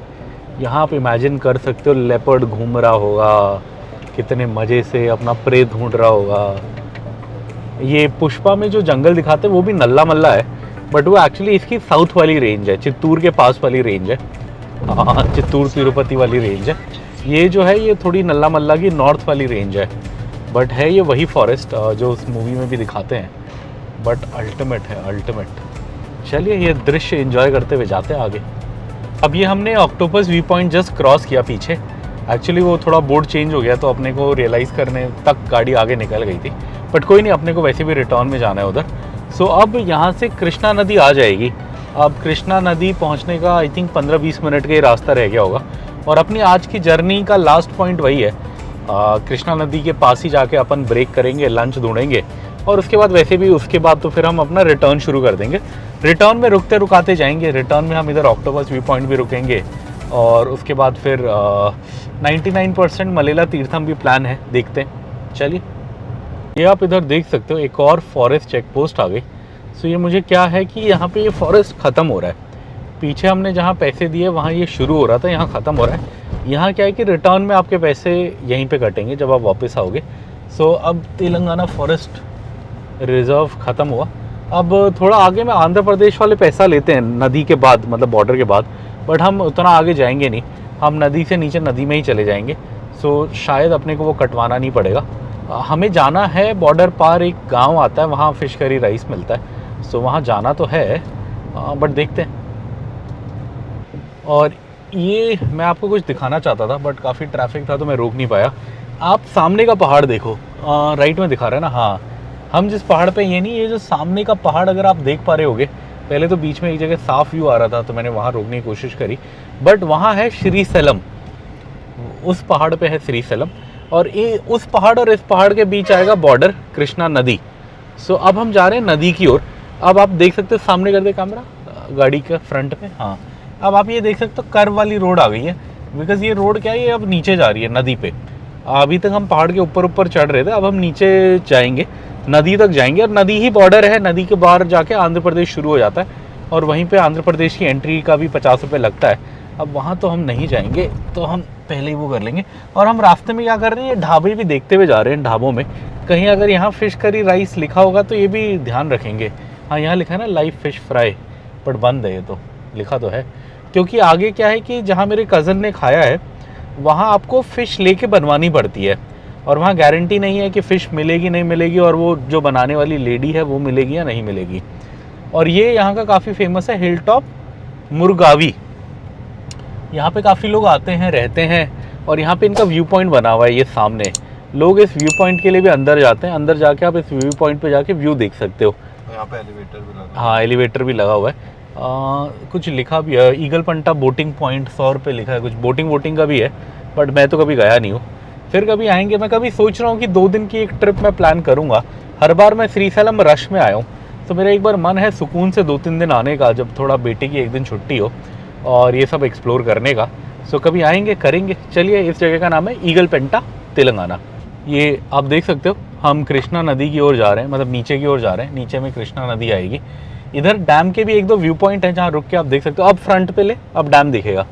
यहाँ आप इमेजिन कर सकते हो लेपर्ड घूम रहा होगा, कितने मज़े से अपना प्रे ढूंढ रहा होगा। ये पुष्पा में जो जंगल दिखाते हैं वो भी नल्ला मल्ला है, बट वो एक्चुअली इसकी साउथ वाली रेंज है, चित्तूर के पास वाली रेंज है, चित्तूर तिरुपति वाली रेंज है। ये जो है ये थोड़ी नल्ला मल्ला की नॉर्थ वाली रेंज है, बट है ये वही फॉरेस्ट जो उस मूवी में भी दिखाते हैं, बट अल्टीमेट है, अल्टीमेट। चलिए ये दृश्य एंजॉय करते हुए जाते हैं आगे। अब ये हमने octopus view point just cross किया पीछे, एक्चुअली वो थोड़ा बोर्ड चेंज हो गया तो अपने को रियलाइज़ करने तक गाड़ी आगे निकल गई थी, बट कोई नहीं, अपने को वैसे भी रिटर्न में जाना है उधर। सो अब यहाँ से कृष्णा नदी आ जाएगी। अब कृष्णा नदी पहुँचने का आई थिंक 15-20 मिनट का ही रास्ता रह गया होगा, और अपनी आज की जर्नी का लास्ट पॉइंट वही है। कृष्णा नदी के पास ही जाके अपन ब्रेक करेंगे, लंच ढूंढेंगे, और उसके बाद वैसे भी उसके बाद तो फिर हम अपना रिटर्न शुरू कर देंगे। रिटर्न में रुकते रुकाते जाएंगे, रिटर्न में हम इधर ऑक्टोपस व्यू पॉइंट भी रुकेंगे, और उसके बाद फिर 99% मलेला तीर्थम भी प्लान है, देखते हैं। चलिए, ये आप इधर देख सकते हो एक और फॉरेस्ट चेक पोस्ट आ गई। सो ये मुझे क्या है कि यहाँ पे ये फॉरेस्ट ख़त्म हो रहा है, पीछे हमने जहाँ पैसे दिए वहाँ ये शुरू हो रहा था, यहाँ ख़त्म हो रहा है। यहाँ क्या है कि रिटर्न में आपके पैसे यहीं पे कटेंगे जब आप वापस आओगे। सो अब तेलंगाना फॉरेस्ट रिजर्व ख़त्म हुआ। अब थोड़ा आगे में आंध्र प्रदेश वाले पैसा लेते हैं नदी के बाद, मतलब बॉर्डर के बाद, बट हम उतना आगे जाएंगे नहीं, हम नदी से नीचे नदी में ही चले जाएंगे। सो शायद अपने को वो कटवाना नहीं पड़ेगा। हमें जाना है बॉर्डर पार, एक गांव आता है वहाँ फ़िश करी राइस मिलता है, सो वहाँ जाना तो है, बट देखते हैं। और ये मैं आपको कुछ दिखाना चाहता था बट काफ़ी ट्रैफिक था तो मैं रोक नहीं पाया। आप सामने का पहाड़ देखो, राइट में दिखा रहा है ना, हाँ हम जिस पहाड़ पे, ये नहीं, ये जो सामने का पहाड़ अगर आप देख पा रहे होगे, पहले तो बीच में एक जगह साफ व्यू आ रहा था तो मैंने वहाँ रोकने की कोशिश करी, बट वहाँ है श्रीशैलम, उस पहाड़ पे है श्रीशैलम, और ये उस पहाड़ और इस पहाड़ के बीच आएगा बॉर्डर कृष्णा नदी। सो अब हम जा रहे हैं नदी की ओर। अब आप देख सकते हो, सामने कर दे कैमरा गाड़ी के फ्रंट पे, हाँ अब आप ये देख सकते हो कर्व वाली रोड आ गई है, बिकॉज ये रोड क्या है, ये अब नीचे जा रही है नदी पे। अभी तक हम पहाड़ के ऊपर ऊपर चढ़ रहे थे, अब हम नीचे जाएंगे, नदी तक जाएंगे, और नदी ही बॉर्डर है। नदी के बाहर जाके आंध्र प्रदेश शुरू हो जाता है, और वहीं पे आंध्र प्रदेश की एंट्री का भी 50 रुपये लगता है। अब वहाँ तो हम नहीं जाएंगे, तो हम पहले ही वो कर लेंगे। और हम रास्ते में क्या कर रहे हैं, ये ढाबे भी देखते हुए जा रहे हैं। ढाबों में कहीं अगर यहाँ फ़िश करी राइस लिखा होगा तो ये भी ध्यान रखेंगे। हाँ, यहाँ लिखा है ना लाइव फ़िश फ्राई, बट बंद है ये तो, लिखा तो है। क्योंकि आगे क्या है कि जहाँ मेरे कज़न ने खाया है वहाँ आपको फ़िश लेके बनवानी पड़ती है, और वहाँ गारंटी नहीं है कि फ़िश मिलेगी नहीं मिलेगी, और वो जो बनाने वाली लेडी है वो मिलेगी या नहीं मिलेगी। और ये यहाँ का काफ़ी फेमस है, हिल टॉप मुरगावी। यहाँ पे काफ़ी लोग आते हैं, रहते हैं, और यहाँ पे इनका व्यू पॉइंट बना हुआ है ये सामने। लोग इस व्यू पॉइंट के लिए भी अंदर जाते हैं। अंदर जाके आप इस व्यू पॉइंट पे जाके व्यू देख सकते हो। यहाँ पे एलिवेटर भी लगा। हाँ, एलिवेटर भी लगा हुआ है। कुछ लिखा भी है, ईगल पंटा बोटिंग पॉइंट 100 रुपये लिखा है। कुछ बोटिंग का भी है, बट मैं तो कभी गया नहीं हूँ। फिर कभी आएंगे। मैं कभी सोच रहा हूँ कि 2 दिन की एक ट्रिप मैं प्लान करूँगा। हर बार मैं श्रीशैलम रश में आया हूँ, तो मेरा एक बार मन है सुकून से 2-3 दिन आने का, जब थोड़ा बेटे की 1 दिन छुट्टी हो और ये सब एक्सप्लोर करने का। सो कभी आएंगे, करेंगे। चलिए, इस जगह का नाम है ईगल पेंटा, तेलंगाना। ये आप देख सकते हो, हम कृष्णा नदी की ओर जा रहे हैं, मतलब नीचे की ओर जा रहे हैं। नीचे में कृष्णा नदी आएगी। इधर डैम के भी 1-2 व्यू पॉइंट हैं जहाँ रुक के आप देख सकते हो। अब फ्रंट पे ले, अब डैम दिखेगा।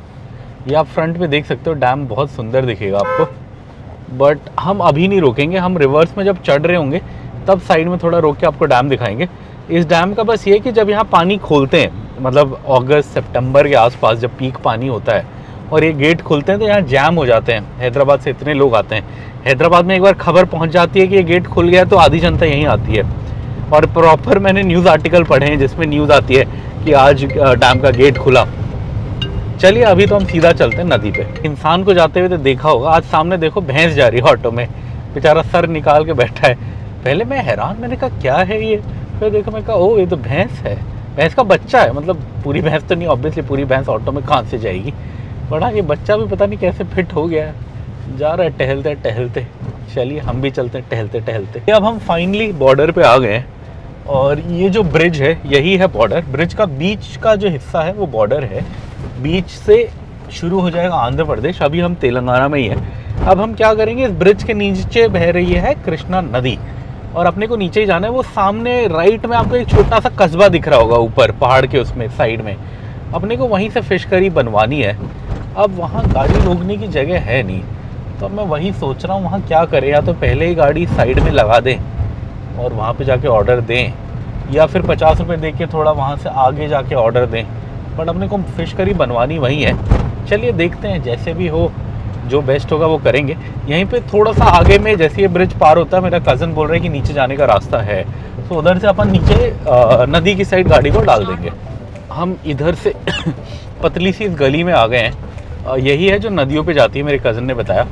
ये आप फ्रंट पे देख सकते हो, डैम बहुत सुंदर दिखेगा आपको। बट हम अभी नहीं रोकेंगे, हम रिवर्स में जब चढ़ रहे होंगे तब साइड में थोड़ा रोक के आपको डैम दिखाएंगे। इस डैम का बस ये कि जब यहाँ पानी खोलते हैं, मतलब अगस्त सितंबर के आसपास जब पीक पानी होता है और ये गेट खुलते हैं, तो यहाँ जैम हो जाते हैं। हैदराबाद से इतने लोग आते हैं। हैदराबाद में एक बार खबर पहुँच जाती है कि ये गेट खुल गया, तो आधी जनता यहीं आती है। और प्रॉपर मैंने न्यूज़ आर्टिकल पढ़े हैं जिसमें न्यूज़ आती है कि आज डैम का गेट खुला। चलिए, अभी तो हम सीधा चलते हैं नदी पे। इंसान को जाते हुए तो देखा होगा। आज सामने देखो, भैंस जा रही है ऑटो में, बेचारा सर निकाल के बैठा है। पहले मैं हैरान, मैंने कहा क्या है ये, फिर देखो मैं कहा ओ ये तो भैंस है, भैंस का बच्चा है। मतलब पूरी भैंस तो नहीं, ऑब्वियसली पूरी भैंस ऑटो में कहाँ से जाएगी, बड़ा ये बच्चा भी पता नहीं कैसे फिट हो गया है, जा रहा है टहलते टहलते। चलिए, हम भी चलते हैं टहलते टहलते। अब हम फाइनली बॉर्डर पे आ गए हैं, और ये जो ब्रिज है यही है बॉर्डर। ब्रिज का बीच का जो हिस्सा है वो बॉर्डर है। बीच से शुरू हो जाएगा आंध्र प्रदेश। अभी हम तेलंगाना में ही हैं। अब हम क्या करेंगे, इस ब्रिज के नीचे बह रही है कृष्णा नदी, और अपने को नीचे ही जाना है। वो सामने राइट में आपको एक छोटा सा कस्बा दिख रहा होगा ऊपर पहाड़ के उसमें साइड में, अपने को वहीं से फिश करी बनवानी है। अब वहाँ गाड़ी रोकने की जगह है नहीं, तो मैं वही सोच रहा हूँ वहाँ क्या करें। या तो पहले ही गाड़ी साइड में लगा दें और वहाँ पे जाके ऑर्डर दें, या फिर 50 रुपये दे के थोड़ा वहाँ से आगे जाके ऑर्डर दें। बट अपने को फिश करी बनवानी वही है। चलिए देखते हैं, जैसे भी हो जो बेस्ट होगा वो करेंगे। यहीं पे थोड़ा सा आगे में जैसे ये ब्रिज पार होता है, मेरा कज़न बोल रहा है कि नीचे जाने का रास्ता है, तो उधर से अपन नीचे नदी की साइड गाड़ी को डाल देंगे। हम इधर से पतली सी इस गली में आ गए हैं। यही है जो नदियों पे जाती है, मेरे कज़न ने बताया।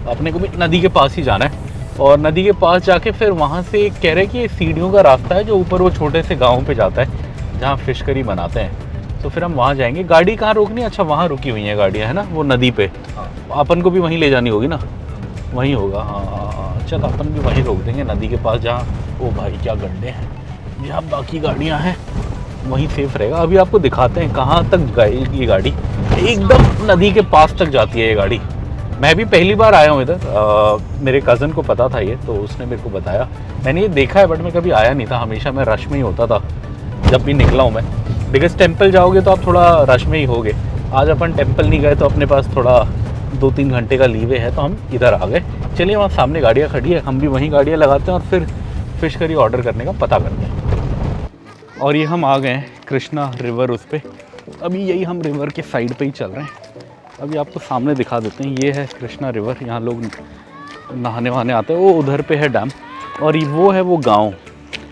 अपने को भी नदी के पास ही जाना है, और नदी के पास जाके फिर वहाँ से कह रहे कि ये सीढ़ियों का रास्ता है जो ऊपर वो छोटे से गाँव पे जाता है जहाँ फिश करी बनाते हैं। तो फिर हम वहाँ जाएंगे। गाड़ी कहाँ रोकनी है? अच्छा, वहाँ रुकी हुई हैं गाड़ियाँ, है ना, वो नदी पे। अपन को भी वहीं ले जानी होगी ना, वहीं होगा। हाँ, चल अपन भी वहीं रोक देंगे नदी के पास, जहाँ ओ भाई क्या गड्ढे हैं, जहाँ बाकी गाड़ियाँ हैं वहीं सेफ रहेगा। अभी आपको दिखाते हैं कहाँ तक जाएगी ये गाड़ी। एकदम नदी के पास तक जाती है ये गाड़ी। मैं भी पहली बार आया हूँ इधर। मेरे कज़न को पता था ये, तो उसने मेरे को बताया। मैंने ये देखा है, बट मैं कभी आया नहीं था। हमेशा मैं रश में ही होता था जब भी निकला हूँ मैं। बिकॉज टेम्पल जाओगे तो आप थोड़ा रश में ही होगे। आज अपन टेम्पल नहीं गए, तो अपने पास थोड़ा 2-3 घंटे का लीवे है, तो हम इधर आ गए। चलिए, वहाँ सामने गाड़ियाँ खड़ी है, हम भी वहीं गाड़ियाँ लगाते हैं और फिर फिश करी ऑर्डर करने का पता करते हैं। और ये हम आ गए हैं कृष्णा रिवर उस पर। अभी यही हम रिवर के साइड पे ही चल रहे हैं। अभी आपको सामने दिखा देते हैं, ये है कृष्णा रिवर। यहाँ लोग नहाने वहाने आते हैं। वो उधर पे है डैम, और वो है वो गांव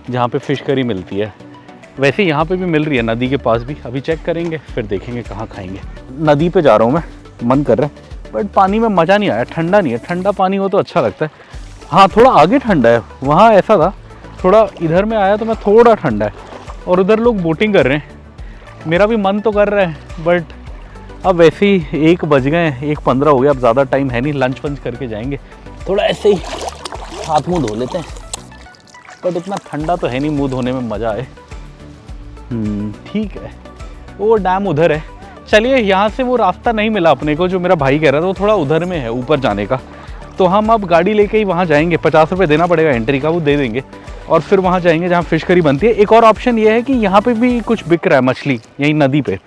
जहाँ पे फ़िश करी मिलती है। वैसे यहाँ पे भी मिल रही है नदी के पास भी। अभी चेक करेंगे, फिर देखेंगे कहाँ खाएंगे। नदी पे जा रहा हूँ मैं, मन कर रहा है, बट पानी में मज़ा नहीं आया। ठंडा नहीं है, ठंडा पानी हो तो अच्छा लगता है। हाँ, थोड़ा आगे ठंडा है, वहाँ ऐसा था। थोड़ा इधर में आया तो मैं थोड़ा ठंडा है, और उधर लोग बोटिंग कर रहे हैं। मेरा भी मन तो कर रहा है, बट अब वैसे ही 1 बज गए हैं, 1:15 हो गया। अब ज़्यादा टाइम है नहीं, लंच वंच करके जाएंगे। थोड़ा ऐसे ही हाथ मुँह धो लेते हैं, बट इतना ठंडा तो है नहीं मुँह धोने में मज़ा आए। ठीक है, वो डैम उधर है। चलिए, यहाँ से वो रास्ता नहीं मिला अपने को जो मेरा भाई कह रहा था, वो थोड़ा उधर में है ऊपर जाने का। तो हम अब गाड़ी लेके ही वहाँ जाएंगे। 50 रुपये देना पड़ेगा एंट्री का, वो दे देंगे, और फिर वहाँ जाएंगे जहाँ फ़िश करी बनती है। एक और ऑप्शन ये है कि यहाँ पे भी कुछ बिक रहा है मछली, यहीं नदी पे।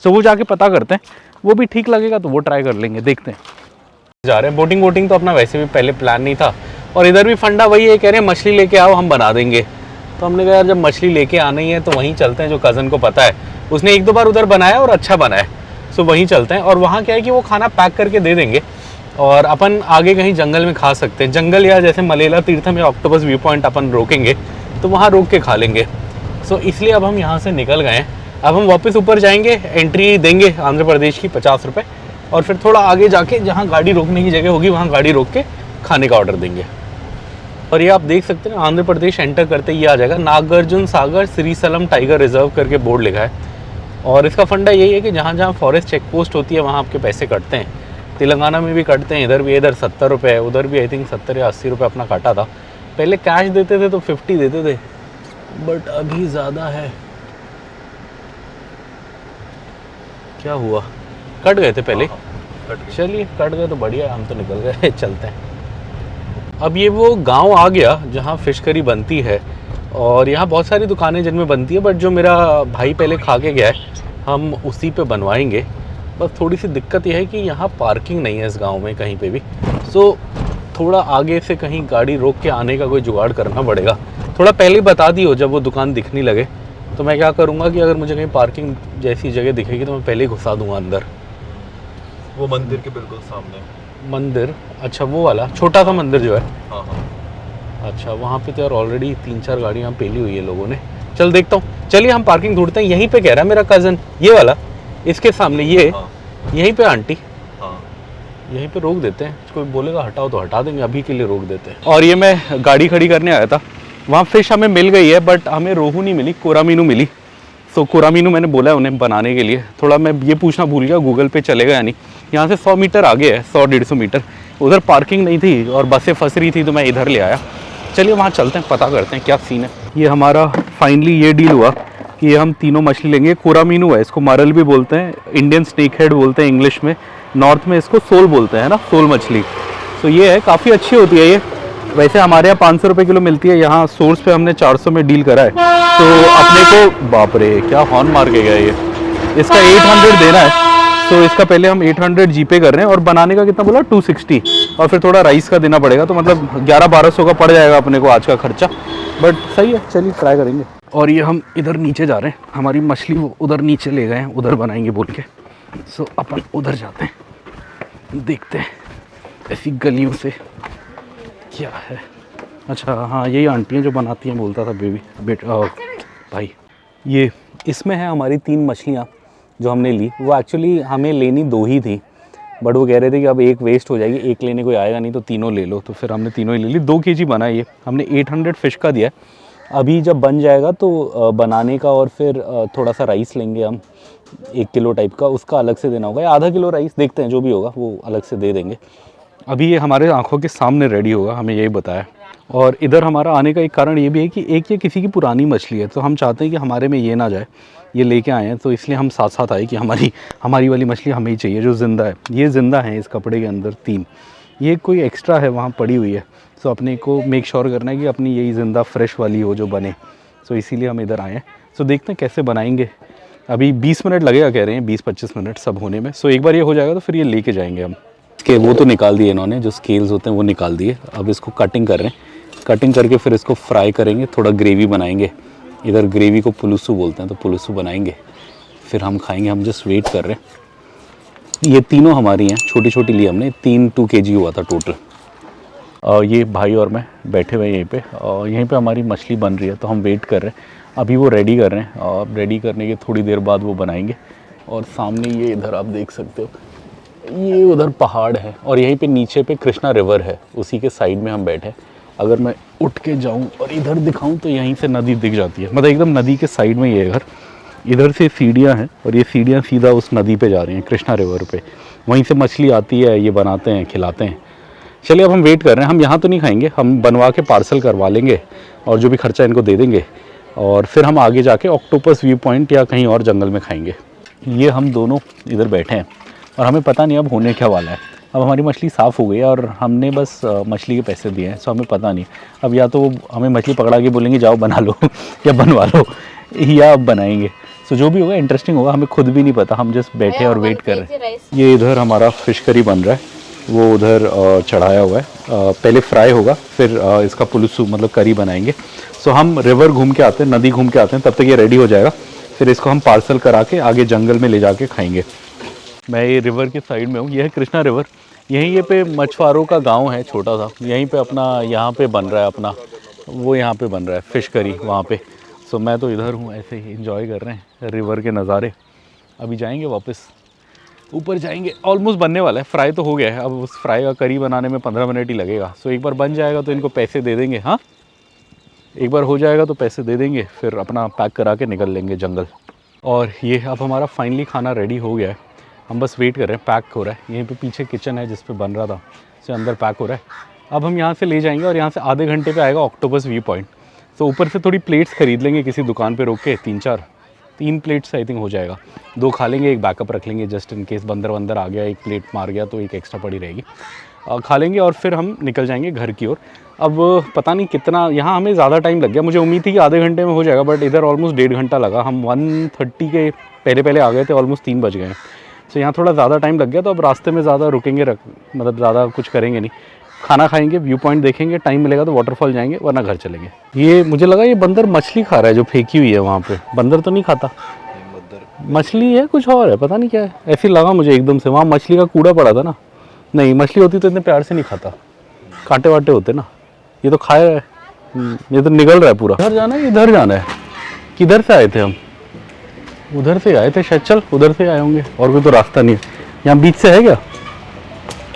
सो वो जाके पता करते हैं, वो भी ठीक लगेगा तो वो ट्राई कर लेंगे, देखते हैं। जा रहे हैं। बोटिंग वोटिंग तो अपना वैसे भी पहले प्लान नहीं था, और इधर भी फंडा वही है, कह रहे हैं मछली लेके आओ हम बना देंगे। तो हमने कहा यार जब मछली लेके आनी है तो वहीं चलते हैं, जो कज़न को पता है उसने 1-2 बार उधर बनाया और अच्छा बना है, सो वहीं चलते हैं। और वहाँ क्या है कि वो खाना पैक करके दे देंगे और अपन आगे कहीं जंगल में खा सकते हैं। जंगल या जैसे मलेला तीर्थम या ऑक्टोपस व्यू पॉइंट अपन रोकेंगे तो वहाँ रोक के खा लेंगे। सो इसलिए अब हम यहाँ से निकल गए हैं। अब हम वापस ऊपर जाएंगे, एंट्री देंगे आंध्र प्रदेश की 50 रुपये, और फिर थोड़ा आगे जाके जहाँ गाड़ी रोकने की जगह होगी वहाँ गाड़ी रोक के खाने का ऑर्डर देंगे। और ये आप देख सकते हैं आंध्र प्रदेश एंटर करते ही ये आ जाएगा नागार्जुन सागर श्रीशैलम टाइगर रिजर्व करके बोर्ड लिखा है। और इसका फंडा यही है कि जहाँ जहाँ फॉरेस्ट चेक पोस्ट होती है वहाँ आपके पैसे कटते हैं। तेलंगाना में भी कटते हैं, इधर भी, इधर 70 रुपये है, उधर भी आई थिंक 70 या 80 रुपये अपना काटा था। पहले कैश देते थे तो 50 देते थे, बट अभी ज़्यादा है। क्या हुआ, कट गए थे पहले? चलिए कट गए तो बढ़िया, हम तो निकल गए चलते हैं। अब ये वो गांव आ गया जहाँ फ़िश करी बनती है, और यहाँ बहुत सारी दुकानें जिनमें बनती है, बट जो मेरा भाई पहले खा के गया है हम उसी पे बनवाएंगे। बस थोड़ी सी दिक्कत यह है कि यहाँ पार्किंग नहीं है इस गांव में कहीं पे भी, सो थोड़ा आगे से कहीं गाड़ी रोक के आने का कोई जुगाड़ करना पड़ेगा। थोड़ा पहले बता दियो जब वो दुकान दिखने लगे, तो मैं क्या करूँगा कि अगर मुझे कहीं पार्किंग जैसी जगह दिखेगी तो मैं पहले ही घुसा दूँगा अंदर। वो मंदिर के बिल्कुल सामने मंदिर? अच्छा वो वाला छोटा सा मंदिर जो है। हाँ हाँ। अच्छा वहाँ पे तो यार ऑलरेडी 3-4 गाड़ियाँ पेली हुई है लोगों ने। चल देखता हूँ, चलिए हम पार्किंग ढूंढते हैं। यहीं पे कह रहा है मेरा कज़न, ये वाला, इसके सामने ये। हाँ। यहीं पे आंटी, हाँ। यहीं पे रोक देते हैं। कोई बोलेगा हटाओ तो हटा देंगे, अभी के लिए रोक देते हैं। और ये मैं गाड़ी खड़ी करने आया था, वहाँ फ़िश हमें मिल गई है, बट हमें रोहू नहीं मिली, कोरामीनू मिली। सो कोरामीनू मैंने बोला है उन्हें बनाने के लिए। थोड़ा मैं ये पूछना भूल गया गूगल पे चलेगा या नहीं। यहाँ से 100 मीटर आगे है, 100-150 मीटर। उधर पार्किंग नहीं थी और बसें फंस रही थी तो मैं इधर ले आया। चलिए वहाँ चलते हैं, पता करते हैं क्या सीन है। ये हमारा फाइनली ये डील हुआ कि ये हम तीनों मछली लेंगे। कोरामीनू है, इसको मरल भी बोलते हैं, इंडियन स्नेक हेड बोलते हैं इंग्लिश में, नॉर्थ में इसको सोल बोलते हैं ना, सोल मछली। तो ये है, काफ़ी अच्छी होती है ये। वैसे हमारे यहाँ 500 रुपये किलो मिलती है, यहाँ सोर्स पे हमने 400 में डील करा है। तो अपने को, बाप रे क्या हॉर्न मार के गया ये, इसका 800 देना है। तो इसका पहले हम 800 जीपे कर रहे हैं, और बनाने का कितना बोला, 260, और फिर थोड़ा राइस का देना पड़ेगा, तो मतलब 1100-1200 का पड़ जाएगा अपने को आज का खर्चा। बट सही है, चलिए ट्राई करेंगे। और ये हम इधर नीचे जा रहे हैं, हमारी मछली वो उधर नीचे ले गए हैं, उधर बनाएंगे बोल के। सो अपन उधर जाते हैं, देखते हैं ऐसी गलियों से क्या है। अच्छा हाँ, यही आंटियाँ जो बनाती हैं, बोलता था भाई। ये इसमें है हमारी 3 मछलियाँ जो हमने ली। वो एक्चुअली हमें लेनी 2 ही थी, बट वो कह रहे थे कि अब एक वेस्ट हो जाएगी, एक लेने कोई आएगा नहीं तो तीनों ले लो। तो फिर हमने तीनों ही ले ली। 2 kg बना है ये, हमने 800 फ़िश का दिया है। अभी जब बन जाएगा तो बनाने का, और फिर थोड़ा सा राइस लेंगे हम 1 किलो टाइप का, उसका अलग से देना होगा, या आधा किलो राइस, देखते हैं जो भी होगा वो अलग से दे देंगे। अभी ये हमारे आँखों के सामने रेडी होगा, हमें यही बताया। और इधर हमारा आने का एक कारण ये भी है कि एक ये किसी की पुरानी मछली है, तो हम चाहते हैं कि हमारे में ये ना जाए, ये लेके आए हैं, तो इसलिए हम साथ साथ आए कि हमारी वाली मछली हमें ही चाहिए जो ज़िंदा है। ये ज़िंदा है इस कपड़े के अंदर 3, ये कोई एक्स्ट्रा है वहाँ पड़ी हुई है। तो अपने को मेक श्योर करना है कि अपनी यही ज़िंदा फ्रेश वाली हो जो बने। तो इसीलिए हम इधर आए हैं। सो देखते हैं कैसे बनाएंगे। अभी 20 मिनट लगेगा कह रहे हैं, 20-25 मिनट सब होने में। सो एक बार ये हो जाएगा तो फिर ये लेके जाएंगे हम। इसके वो तो निकाल दिए इन्होंने, जो स्केल्स होते हैं वो निकाल दिए। अब इसको कटिंग कर रहे हैं, कटिंग करके फिर इसको फ्राई करेंगे, थोड़ा ग्रेवी बनाएंगे। इधर ग्रेवी को पुलुसू बोलते हैं, तो पुलुसू बनाएंगे फिर हम खाएंगे। हम जस्ट वेट कर रहे हैं। ये तीनों हमारी हैं, छोटी छोटी ली हमने, 2 kg हुआ था टोटल। ये भाई और मैं बैठे हुए यहीं पे, और यहीं पे हमारी मछली बन रही है, तो हम वेट कर रहे हैं। अभी वो रेडी कर रहे हैं, और रेडी करने के थोड़ी देर बाद वो बनाएंगे। और सामने ये इधर आप देख सकते हो, ये उधर पहाड़ है, और यहीं पे नीचे पे कृष्णा रिवर है, उसी के साइड में हम बैठे हैं। अगर मैं उठ के जाऊं और इधर दिखाऊं तो यहीं से नदी दिख जाती है, मतलब एकदम नदी के साइड में ये घर। इधर से सीढ़ियां हैं, और ये सीढ़ियां सीधा उस नदी पे जा रही हैं, कृष्णा रिवर पे। वहीं से मछली आती है, ये बनाते हैं, खिलाते हैं। चलिए अब हम वेट कर रहे हैं। हम यहाँ तो नहीं खाएंगे, हम बनवा के पार्सल करवा लेंगे, और जो भी खर्चा इनको दे देंगे, और फिर हम आगे जाके ऑक्टोपस व्यू पॉइंट या कहीं और जंगल में खाएंगे। ये हम दोनों इधर बैठे हैं, और हमें पता नहीं अब होने क्या वाला है। अब हमारी मछली साफ़ हो गई है, और हमने बस मछली के पैसे दिए हैं, सो हमें पता नहीं। अब या तो हमें मछली पकड़ा के बोलेंगे जाओ बना लो या बनवा लो, या अब बनाएंगे। सो जो भी होगा इंटरेस्टिंग होगा, हमें खुद भी नहीं पता, हम जस्ट बैठे और वेट कर रहे हैं। ये इधर हमारा फ़िश करी बन रहा है, वो उधर चढ़ाया हुआ है। पहले फ्राई होगा, फिर इसका पुलुसु मतलब करी बनाएंगे। सो हम रिवर घूम के आते हैं, नदी घूम के आते हैं, तब तक ये रेडी हो जाएगा। फिर इसको हम पार्सल करा के आगे जंगल में ले जाके खाएंगे। मैं ये रिवर के साइड में हूँ, ये है कृष्णा रिवर। यहीं ये पे मछुआरों का गांव है छोटा सा, यहीं पे अपना यहाँ पे बन रहा है अपना, वो यहाँ पे बन रहा है फ़िश करी वहाँ पे। सो मैं तो इधर हूँ, ऐसे ही इंजॉय कर रहे हैं रिवर के नज़ारे। अभी जाएंगे वापस, ऊपर जाएंगे। ऑलमोस्ट बनने वाला है, फ्राई तो हो गया है। अब उस फ्राई का करी बनाने में 15 मिनट ही लगेगा। सो एक बार बन जाएगा तो इनको पैसे दे देंगे। हाँ, एक बार हो जाएगा तो पैसे दे देंगे, फिर अपना पैक करा के निकल लेंगे जंगल। और ये अब हमारा फाइनली खाना रेडी हो गया है, हम बस वेट कर रहे हैं, पैक हो रहा है। यहीं पे पीछे किचन है जिस पे बन रहा था, से अंदर पैक हो रहा है। अब हम यहाँ से ले जाएंगे और यहाँ से आधे घंटे पे आएगा ऑक्टोपस व्यू पॉइंट। तो ऊपर से थोड़ी प्लेट्स खरीद लेंगे किसी दुकान पे रोक के, 3 प्लेट्स आई थिंक हो जाएगा। 2 खा लेंगे, एक बैकअप रख लेंगे जस्ट इन केस बंदर वंदर आ गया, एक प्लेट मार गया तो एक एक्स्ट्रा पड़ी रहेगी। खा लेंगे और फिर हम निकल जाएंगे घर की ओर। अब पता नहीं कितना, यहाँ हमें ज़्यादा टाइम लग गया। मुझे उम्मीद थी कि आधे घंटे में हो जाएगा, बट इधर ऑलमोस्ट 1.5 घंटा लगा। हम 1:30 के पहले आ गए थे, ऑलमोस्ट 3 बज गए। तो यहाँ थोड़ा ज़्यादा टाइम लग गया। तो अब रास्ते में ज़्यादा रुकेंगे, मतलब ज़्यादा कुछ करेंगे नहीं, खाना खाएंगे, व्यू पॉइंट देखेंगे, टाइम मिलेगा तो वाटरफॉल जाएंगे, वरना घर चलेंगे। ये मुझे लगा ये बंदर मछली खा रहा है जो फेंकी हुई है वहाँ पे। बंदर तो नहीं खाता, मछली है, कुछ और है, पता नहीं क्या है। ऐसे लगा मुझे एकदम से, वहाँ मछली का कूड़ा पड़ा था ना। नहीं, मछली होती तो इतने प्यार से नहीं खाता, कांटे वाटे होते ना। ये तो खाया है, ये तो निकल रहा है पूरा। इधर जाना है, इधर जाना है। किधर से आए थे हम? उधर से आए थे शायद। चल उधर से आए होंगे, और कोई तो रास्ता नहीं है। यहाँ बीच से है क्या?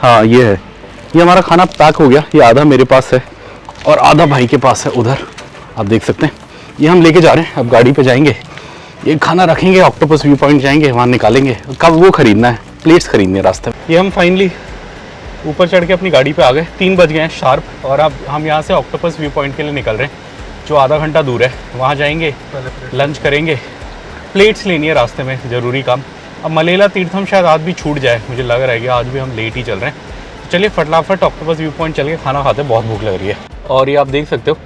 हाँ ये है। ये हमारा खाना पैक हो गया। ये आधा मेरे पास है और आधा भाई के पास है उधर, आप देख सकते हैं। ये हम लेके जा रहे हैं, अब गाड़ी पे जाएंगे, ये खाना रखेंगे, ऑक्टोपस व्यू पॉइंट जाएंगे, वहाँ निकालेंगे। कब वो खरीदना है, प्लेट्स खरीदनी है रास्ते में। ये हम फाइनली ऊपर चढ़ के अपनी गाड़ी पे आ गए, 3 बज गए हैं शार्प। और अब हम यहाँ से ऑक्टोपस व्यू पॉइंट के लिए निकल रहे हैं, जो आधा घंटा दूर है। वहाँ जाएंगे, लंच करेंगे, प्लेट्स लेनी है रास्ते में, ज़रूरी काम। अब मलेला तीर्थम शायद आज भी छूट जाए, मुझे लग रहा है कि आज भी हम लेट ही चल रहे हैं। तो चलिए फटाफट ऑक्टोपस व्यू पॉइंट चल के खाना खाते हैं, बहुत भूख लग रही है। और ये आप देख सकते हो,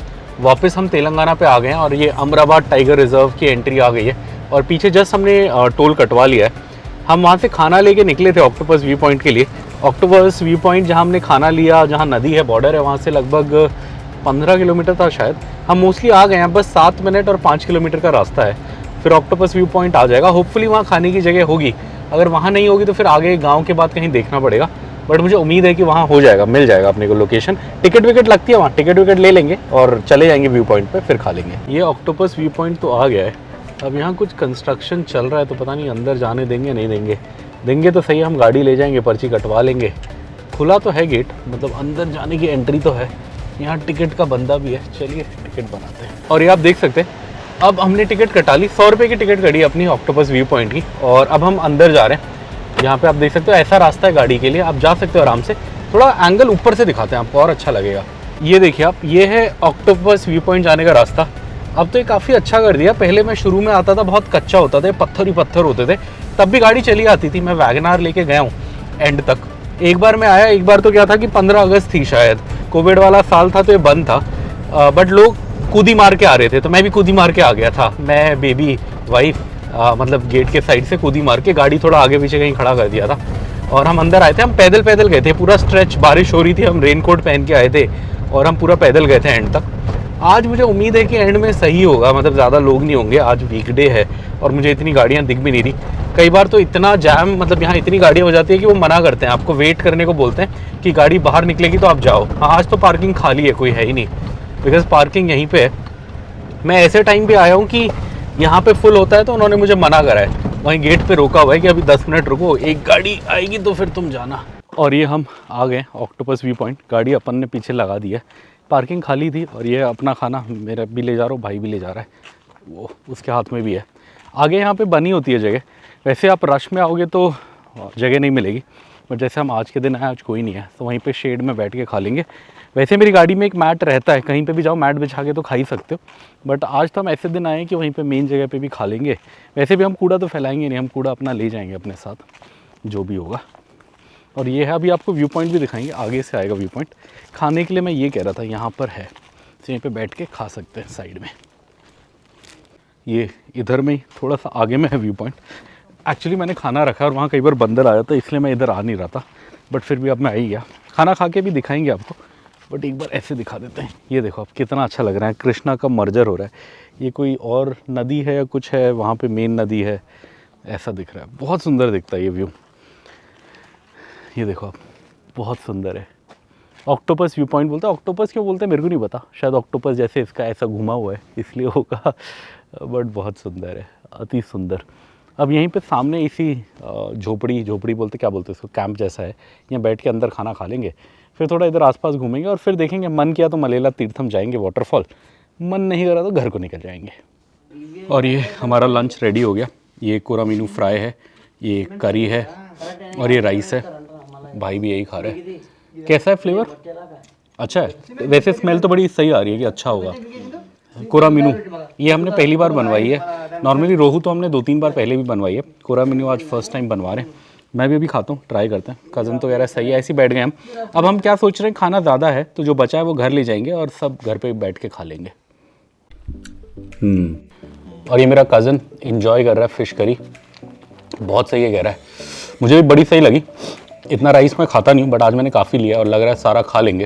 वापस हम तेलंगाना पे आ गए हैं और ये अमराबाद टाइगर रिजर्व की एंट्री आ गई है। और पीछे जस्ट हमने टोल कटवा लिया है। हम वहाँ से खाना लेके निकले थे ऑक्टोपस व्यू पॉइंट के लिए। ऑक्टोपस व्यू पॉइंट जहाँ हमने खाना लिया, जहाँ नदी है, बॉर्डर है, वहाँ से लगभग 15 किलोमीटर था शायद। हम मोस्टली आ गए हैं, बस 7 मिनट और 5 किलोमीटर का रास्ता है, फिर ऑक्टोपस व्यू पॉइंट आ जाएगा। होपफुली वहाँ खाने की जगह होगी, अगर वहाँ नहीं होगी तो फिर आगे गाँव के बाद कहीं देखना पड़ेगा। बट मुझे उम्मीद है कि वहाँ हो जाएगा, मिल जाएगा अपने को लोकेशन। टिकट विकेट लगती है वहाँ, टिकट विकेट ले लेंगे और चले जाएंगे व्यू पॉइंट पे, फिर खा लेंगे। ये ऑक्टोपस व्यू पॉइंट तो आ गया है। अब यहाँ कुछ कंस्ट्रक्शन चल रहा है, तो पता नहीं अंदर जाने देंगे नहीं देंगे। देंगे तो सही, हम गाड़ी ले जाएंगे, पर्ची कटवा लेंगे। खुला तो है गेट, मतलब अंदर जाने की एंट्री तो है। यहाँ टिकट का बंदा भी है, चलिए टिकट बनाते हैं। और ये आप देख सकते हैं, अब हमने टिकट कटा ली, 100 रुपये की टिकट कटी अपनी ऑक्टोपस व्यू पॉइंट की। और अब हम अंदर जा रहे हैं। यहाँ पे आप देख सकते हो, ऐसा रास्ता है गाड़ी के लिए, आप जा सकते हो आराम से। थोड़ा एंगल ऊपर से दिखाते हैं आपको, और अच्छा लगेगा। ये देखिए आप, ये है ऑक्टोपस व्यू पॉइंट जाने का रास्ता। अब तो ये काफ़ी अच्छा कर दिया। पहले मैं शुरू में आता था, बहुत कच्चा होता था, पत्थर ही पत्थर होते थे, तब भी गाड़ी चली आती थी। मैं वैगनार लेके गया हूँ एंड तक। एक बार मैं आया, एक बार तो क्या था कि 15 अगस्त थी शायद, कोविड वाला साल था तो ये बंद था। बट लोग कूदी मार के आ रहे थे, तो मैं भी कूदी मार के आ गया था। मैं, बेबी, वाइफ, मतलब गेट के साइड से कूदी मार के, गाड़ी थोड़ा आगे पीछे कहीं खड़ा कर दिया था और हम अंदर आए थे। हम पैदल पैदल गए थे, पूरा स्ट्रेच, बारिश हो रही थी, हम रेनकोट पहन के आए थे और हम पूरा पैदल गए थे एंड तक। आज मुझे उम्मीद है कि एंड में सही होगा, मतलब ज़्यादा लोग नहीं होंगे। आज वीकडे है और मुझे इतनी गाड़ियाँ दिख भी नहीं रही। कई बार तो इतना जैम, मतलब यहाँ इतनी गाड़ियाँ हो जाती है कि वो मना करते हैं, आपको वेट करने को बोलते हैं कि गाड़ी बाहर निकलेगी तो आप जाओ। हाँ, आज तो पार्किंग खाली है, कोई है ही नहीं, बिकॉज पार्किंग यहीं पे है। मैं ऐसे टाइम पे आया हूँ कि यहाँ पे फुल होता है, तो उन्होंने मुझे मना करा है, वहीं गेट पे रोका हुआ है कि अभी 10 मिनट रुको, एक गाड़ी आएगी तो फिर तुम जाना। और ये हम आ गए ऑक्टोपस व्यू पॉइंट, गाड़ी अपन ने पीछे लगा दी है, पार्किंग खाली थी। और ये अपना खाना मेरा भी ले जा रहा हूँ, भाई भी ले जा रहा है, वो उसके हाथ में भी है। आगे यहाँ पे बनी होती है जगह, वैसे आप रश में आओगे तो जगह नहीं मिलेगी, बट जैसे हम आज के दिन आए, आज कोई नहीं है, तो वहीं पे शेड में बैठ के खा लेंगे। वैसे मेरी गाड़ी में एक मैट रहता है, कहीं पे भी जाओ मैट बिछा के तो खा ही सकते हो, बट आज तो हम ऐसे दिन आए हैं कि वहीं पे मेन जगह पे भी खा लेंगे। वैसे भी हम कूड़ा तो फैलाएंगे नहीं, हम कूड़ा अपना ले जाएंगे अपने साथ, जो भी होगा। और ये है, अभी आपको व्यू पॉइंट भी दिखाएंगे, आगे से आएगा व्यू पॉइंट। खाने के लिए मैं ये कह रहा था, यहाँ पर है, तो यहीं पर बैठ के खा सकते हैं साइड में। ये इधर में ही थोड़ा सा आगे में है व्यू पॉइंट। एक्चुअली मैंने खाना रखा और वहाँ कई बार बंदर आया था, इसलिए मैं इधर आ नहीं रहा था, बट फिर भी अब मैं आ ही गया। खाना खा के भी दिखाएंगे आपको, बट एक बार ऐसे दिखा देते हैं। ये देखो आप, कितना अच्छा लग रहा है, कृष्णा का मर्जर हो रहा है। ये कोई और नदी है या कुछ है, वहाँ पे मेन नदी है, ऐसा दिख रहा है। बहुत सुंदर दिखता है ये व्यू। ये देखो आप, बहुत सुंदर है। ऑक्टोपस व्यू पॉइंट बोलते हैं। ऑक्टोपस क्यों बोलते हैं मेरे को नहीं पता, शायद ऑक्टोपस जैसे इसका ऐसा घुमा हुआ है इसलिए होगा, बट बहुत सुंदर है, अति सुंदर। अब यहीं पे सामने इसी झोपड़ी बोलते, क्या बोलते हैं इसको, कैंप जैसा है, यहाँ बैठ के अंदर खाना खा लेंगे, फिर थोड़ा इधर आसपास घूमेंगे और फिर देखेंगे, मन किया तो मलेला तीर्थम जाएंगे वाटरफॉल, मन नहीं करा तो घर को निकल जाएंगे। और ये हमारा लंच रेडी हो गया। ये कोरामीनू फ्राई है, ये करी है और ये राइस है। भाई भी यही खा रहे हैं। कैसा है फ्लेवर? अच्छा है, वैसे स्मेल तो बड़ी सही आ रही है कि अच्छा होगा। कोरामीनू ये हमने पहली बार बनवाई है। नॉर्मली रोहू तो हमने 2-3 बार पहले भी बनवाई है, कोरामीनू आज फर्स्ट टाइम बनवा रहे हैं। मैं भी अभी खाता हूँ, ट्राई करते हैं। कज़न तो कह रहा है सही है, ऐसे ही बैठ गए हम। अब हम क्या सोच रहे हैं, खाना ज़्यादा है तो जो बचा है वो घर ले जाएंगे और सब घर पे बैठ के खा लेंगे। और ये मेरा कज़न इंजॉय कर रहा है फिश करी, बहुत सही है कह रहा है। मुझे भी बड़ी सही लगी। इतना राइस मैं खाता नहीं हूँ, बट आज मैंने काफ़ी लिया और लग रहा है सारा खा लेंगे,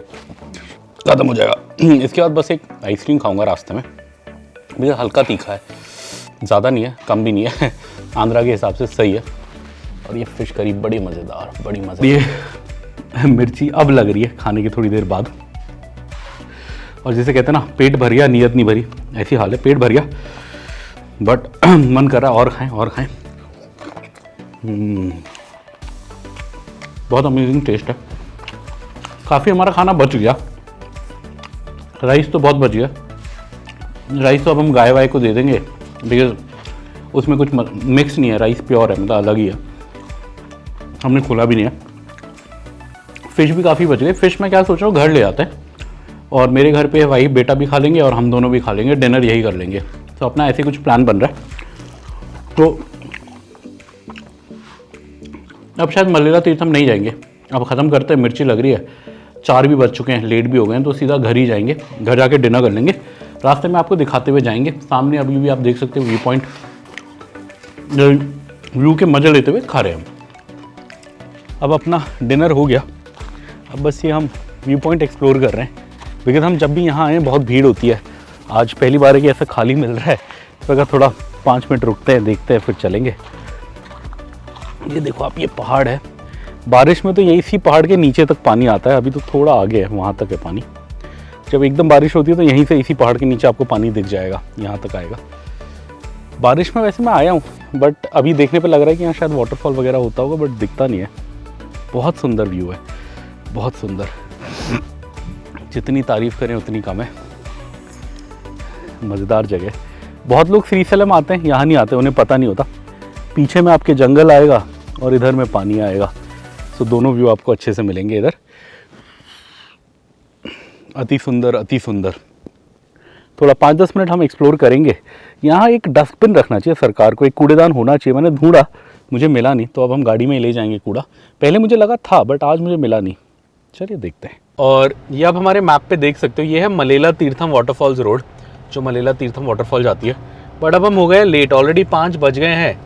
ख़त्म हो जाएगा। इसके बाद बस एक आइसक्रीम खाऊंगा रास्ते में। मुझे हल्का तीखा है, ज़्यादा नहीं है, कम भी नहीं है, आंध्रा के हिसाब से सही है। और ये फिश करी बड़ी मज़ेदार, बड़ी मज़ेदार। ये मिर्ची अब लग रही है खाने की थोड़ी देर बाद। और जैसे कहते हैं ना, पेट भर गया नीयत नहीं भरी, ऐसी हाल है। पेट भर गया बट मन कर रहा है और खाएं और खाएं। बहुत अमेजिंग टेस्ट है। काफ़ी हमारा खाना बच गया। राइस तो बहुत बच गया। राइस तो अब हम गाय वाय को दे देंगे, बिकॉज उसमें कुछ मिक्स नहीं है, राइस प्योर है, मतलब अलग ही है, हमने खोला भी नहीं है। फ़िश भी काफ़ी बच गए। फ़िश मैं क्या सोच रहा हूँ, घर ले आते हैं और मेरे घर पे वाइफ बेटा भी खा लेंगे और हम दोनों भी खा लेंगे, डिनर यही कर लेंगे। तो अपना ऐसे कुछ प्लान बन रहा है। तो अब शायद मलेला तीर्थम नहीं जाएंगे, अब ख़त्म करते हैं, मिर्ची लग रही है, 4 भी बज चुके हैं, लेट भी हो गए हैं, तो सीधा घर ही जाएंगे, घर जाके डिनर कर लेंगे। रास्ते में आपको दिखाते हुए जाएंगे। सामने अभी भी आप देख सकते हो व्यू पॉइंट, व्यू के मज़े लेते हुए खा रहे हैं हम। अब अपना डिनर हो गया, अब बस ये हम व्यू पॉइंट एक्सप्लोर कर रहे हैं, बिकॉज हम जब भी यहाँ आए बहुत भीड़ होती है। आज पहली बार है कि ऐसा खाली मिल रहा है, तो अगर थोड़ा 5 मिनट रुकते हैं, देखते हैं, फिर चलेंगे। ये देखो आप, ये पहाड़ है। बारिश में तो यही इसी पहाड़ के नीचे तक पानी आता है, अभी तो थोड़ा आगे है, वहाँ तक है पानी। जब एकदम बारिश होती है तो यहीं से इसी पहाड़ के नीचे आपको पानी दिख जाएगा, यहाँ तक आएगा। बारिश में वैसे मैं आया हूँ, बट अभी देखने पे लग रहा है कि यहाँ शायद वाटरफॉल वगैरह होता होगा, बट दिखता नहीं है। बहुत सुंदर व्यू है, बहुत सुंदर। जितनी तारीफ़ करें उतनी कम है, मज़ेदार जगह। बहुत लोग श्रीशैलम आते हैं, यहाँ नहीं आते, उन्हें पता नहीं होता। पीछे में आपके जंगल आएगा और इधर में पानी आएगा, तो दोनों व्यू आपको अच्छे से मिलेंगे इधर। अति सुंदर, अति सुंदर। थोड़ा 5-10 मिनट हम एक्सप्लोर करेंगे। यहाँ एक डस्टबिन रखना चाहिए सरकार को, एक कूड़ेदान होना चाहिए। मैंने ढूंढा, मुझे मिला नहीं, तो अब हम गाड़ी में ही ले जाएंगे कूड़ा। पहले मुझे लगा था, बट आज मुझे मिला नहीं। चलिए देखते हैं। और ये आप हमारे मैप पे देख सकते हो, ये है मलेला तीर्थम वाटरफॉल्स रोड, जो मलेला तीर्थम वाटरफॉल जाती है। बट अब हम हो गए लेट, ऑलरेडी 5 बज गए हैं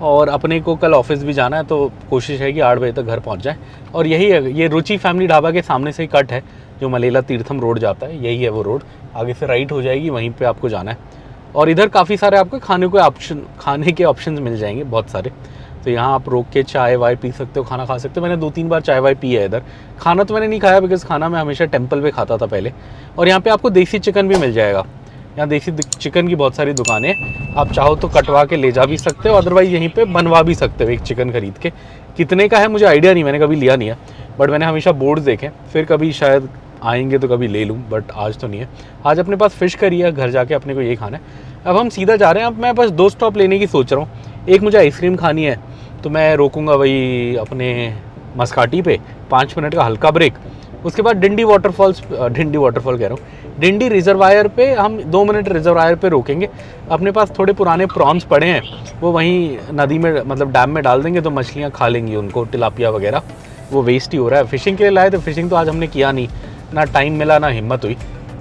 और अपने को कल ऑफिस भी जाना है, तो कोशिश है कि 8 बजे तक घर पहुंच जाए। और यही है, ये रुचि फैमिली ढाबा के सामने से ही कट है जो मलेला तीर्थम रोड जाता है, यही है वो रोड। आगे से राइट हो जाएगी, वहीं पे आपको जाना है। और इधर काफ़ी सारे आपको खाने के ऑप्शन मिल जाएंगे, बहुत सारे। तो यहाँ आप रोक के चाय वाय पी सकते हो, खाना खा सकते हो। मैंने 2-3 बार चाय वाय पी है इधर। खाना तो मैंने नहीं खाया, बिकॉज़ खाना मैं हमेशा टेम्पल पे खाता था पहले। और यहाँ पे आपको देसी चिकन भी मिल जाएगा। यहाँ देसी चिकन की बहुत सारी दुकानें हैं, आप चाहो तो कटवा के ले जा भी सकते हो, अदरवाइज़ यहीं पे बनवा भी सकते हो एक चिकन खरीद के। कितने का है मुझे आइडिया नहीं, मैंने कभी लिया नहीं है, बट मैंने हमेशा बोर्ड्स देखे। फिर कभी शायद आएंगे तो कभी ले लूँ, बट आज तो नहीं है। आज अपने पास फ़िश करी है, घर जाके अपने को यही खाना है। अब हम सीधा जा रहे हैं। अब मैं बस 2 स्टॉप लेने की सोच रहा हूँ। एक मुझे आइसक्रीम खानी है, तो मैं रोकूँगा वही अपने मस्काटी पे, 5 मिनट का हल्का ब्रेक। उसके बाद डिंडी वाटरफॉल कह रहा हूँ, डिंडी रिजर्वायर पे हम 2 मिनट रिजर्वायर पे रोकेंगे। अपने पास थोड़े पुराने प्रॉन्स पड़े हैं, वो वहीं नदी में, मतलब डैम में डाल देंगे, तो मछलियाँ खा लेंगी उनको, तिलापिया वगैरह। वो वेस्ट ही हो रहा है। फ़िशिंग के लिए लाए थे, फ़िशिंग तो आज हमने किया नहीं, ना टाइम मिला ना हिम्मत हुई।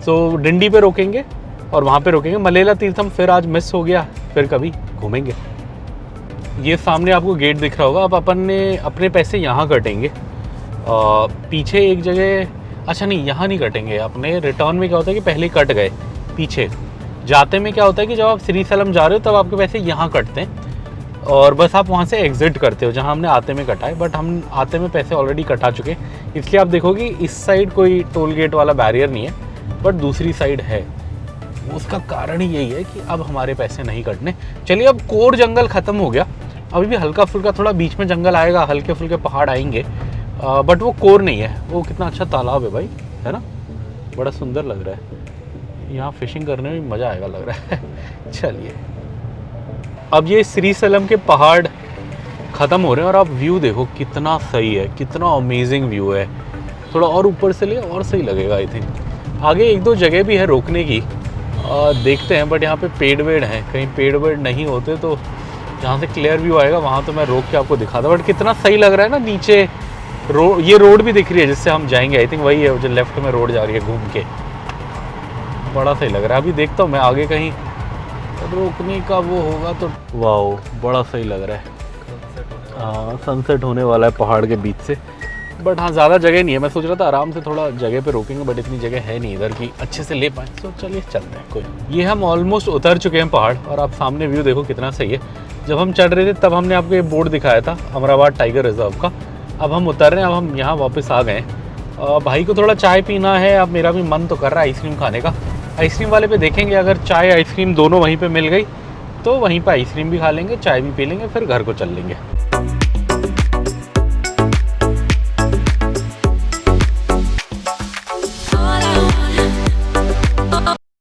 सो डिंडी पे रोकेंगे और वहाँ पे रोकेंगे। मलेला तीर्थम फिर आज मिस हो गया, फिर कभी घूमेंगे। ये सामने आपको गेट दिख रहा होगा। अब अपन ने अपने पैसे यहाँ कटेंगे। पीछे एक जगह, अच्छा नहीं, यहाँ नहीं कटेंगे अपने। रिटर्न में क्या होता है कि पहले ही कट गए पीछे। जाते में क्या होता है कि जब आप श्रीशैलम जा रहे हो तब आपके पैसे यहाँ कटते हैं और बस आप वहाँ से एग्जिट करते हो जहाँ हमने आते में कटा है। बट हम आते में पैसे ऑलरेडी कटा चुके, इसलिए आप देखोगे इस साइड कोई टोल गेट वाला बैरियर नहीं है, बट दूसरी साइड है। उसका कारण ही यही है कि अब हमारे पैसे नहीं कटने। चलिए, अब कोर जंगल ख़त्म हो गया। अभी भी हल्का फुल्का थोड़ा बीच में जंगल आएगा, हल्के फुल्के पहाड़ आएंगे, बट वो कोर नहीं है। वो कितना अच्छा तालाब है भाई, है ना, बड़ा सुंदर लग रहा है। यहाँ फिशिंग करने में मज़ा आएगा लग रहा है। चलिए, अब ये श्रीशैलम के पहाड़ ख़त्म हो रहे हैं और आप व्यू देखो कितना सही है, कितना अमेजिंग व्यू है। थोड़ा और ऊपर से ले और सही लगेगा आई थिंक। आगे एक दो जगह भी है रोकने की, देखते हैं, बट यहाँ पे पेड़ वेड़ हैं। कहीं पेड़ वेड़ नहीं होते तो जहाँ से क्लियर व्यू आएगा वहाँ तो मैं रोक के आपको दिखाता। बट कितना सही लग रहा है ना, नीचे ये रोड भी दिख रही है जिससे हम जाएंगे। आई थिंक वही है जो लेफ्ट में रोड जा रही है घूम के। बड़ा सही लग रहा है। अभी देखता हूँ मैं आगे कहीं रोकने का वो होगा तो। वाओ, बड़ा सही लग रहा है। हाँ, सनसेट होने वाला है पहाड़ के बीच से। बट हाँ, ज़्यादा जगह नहीं है। मैं सोच रहा था आराम से थोड़ा जगह पे रोकेंगे, बट इतनी जगह है नहीं इधर की अच्छे से ले पाए। तो चलिए चलते हैं। कोई, ये हम ऑलमोस्ट उतर चुके हैं पहाड़ और आप सामने व्यू देखो कितना सही है। जब हम चढ़ रहे थे तब हमने आपको ये बोर्ड दिखाया था अमराबाद टाइगर रिजर्व का। अब हम उतर रहे हैं, अब हम यहाँ वापस आ गए। भाई को थोड़ा चाय पीना है। अब मेरा भी मन तो कर रहा है आइसक्रीम खाने का। आइसक्रीम वाले पे देखेंगे, अगर चाय आइसक्रीम दोनों वहीं पे मिल गई तो वहीं पे आइसक्रीम भी खा लेंगे, चाय भी पी लेंगे, फिर घर को चल लेंगे।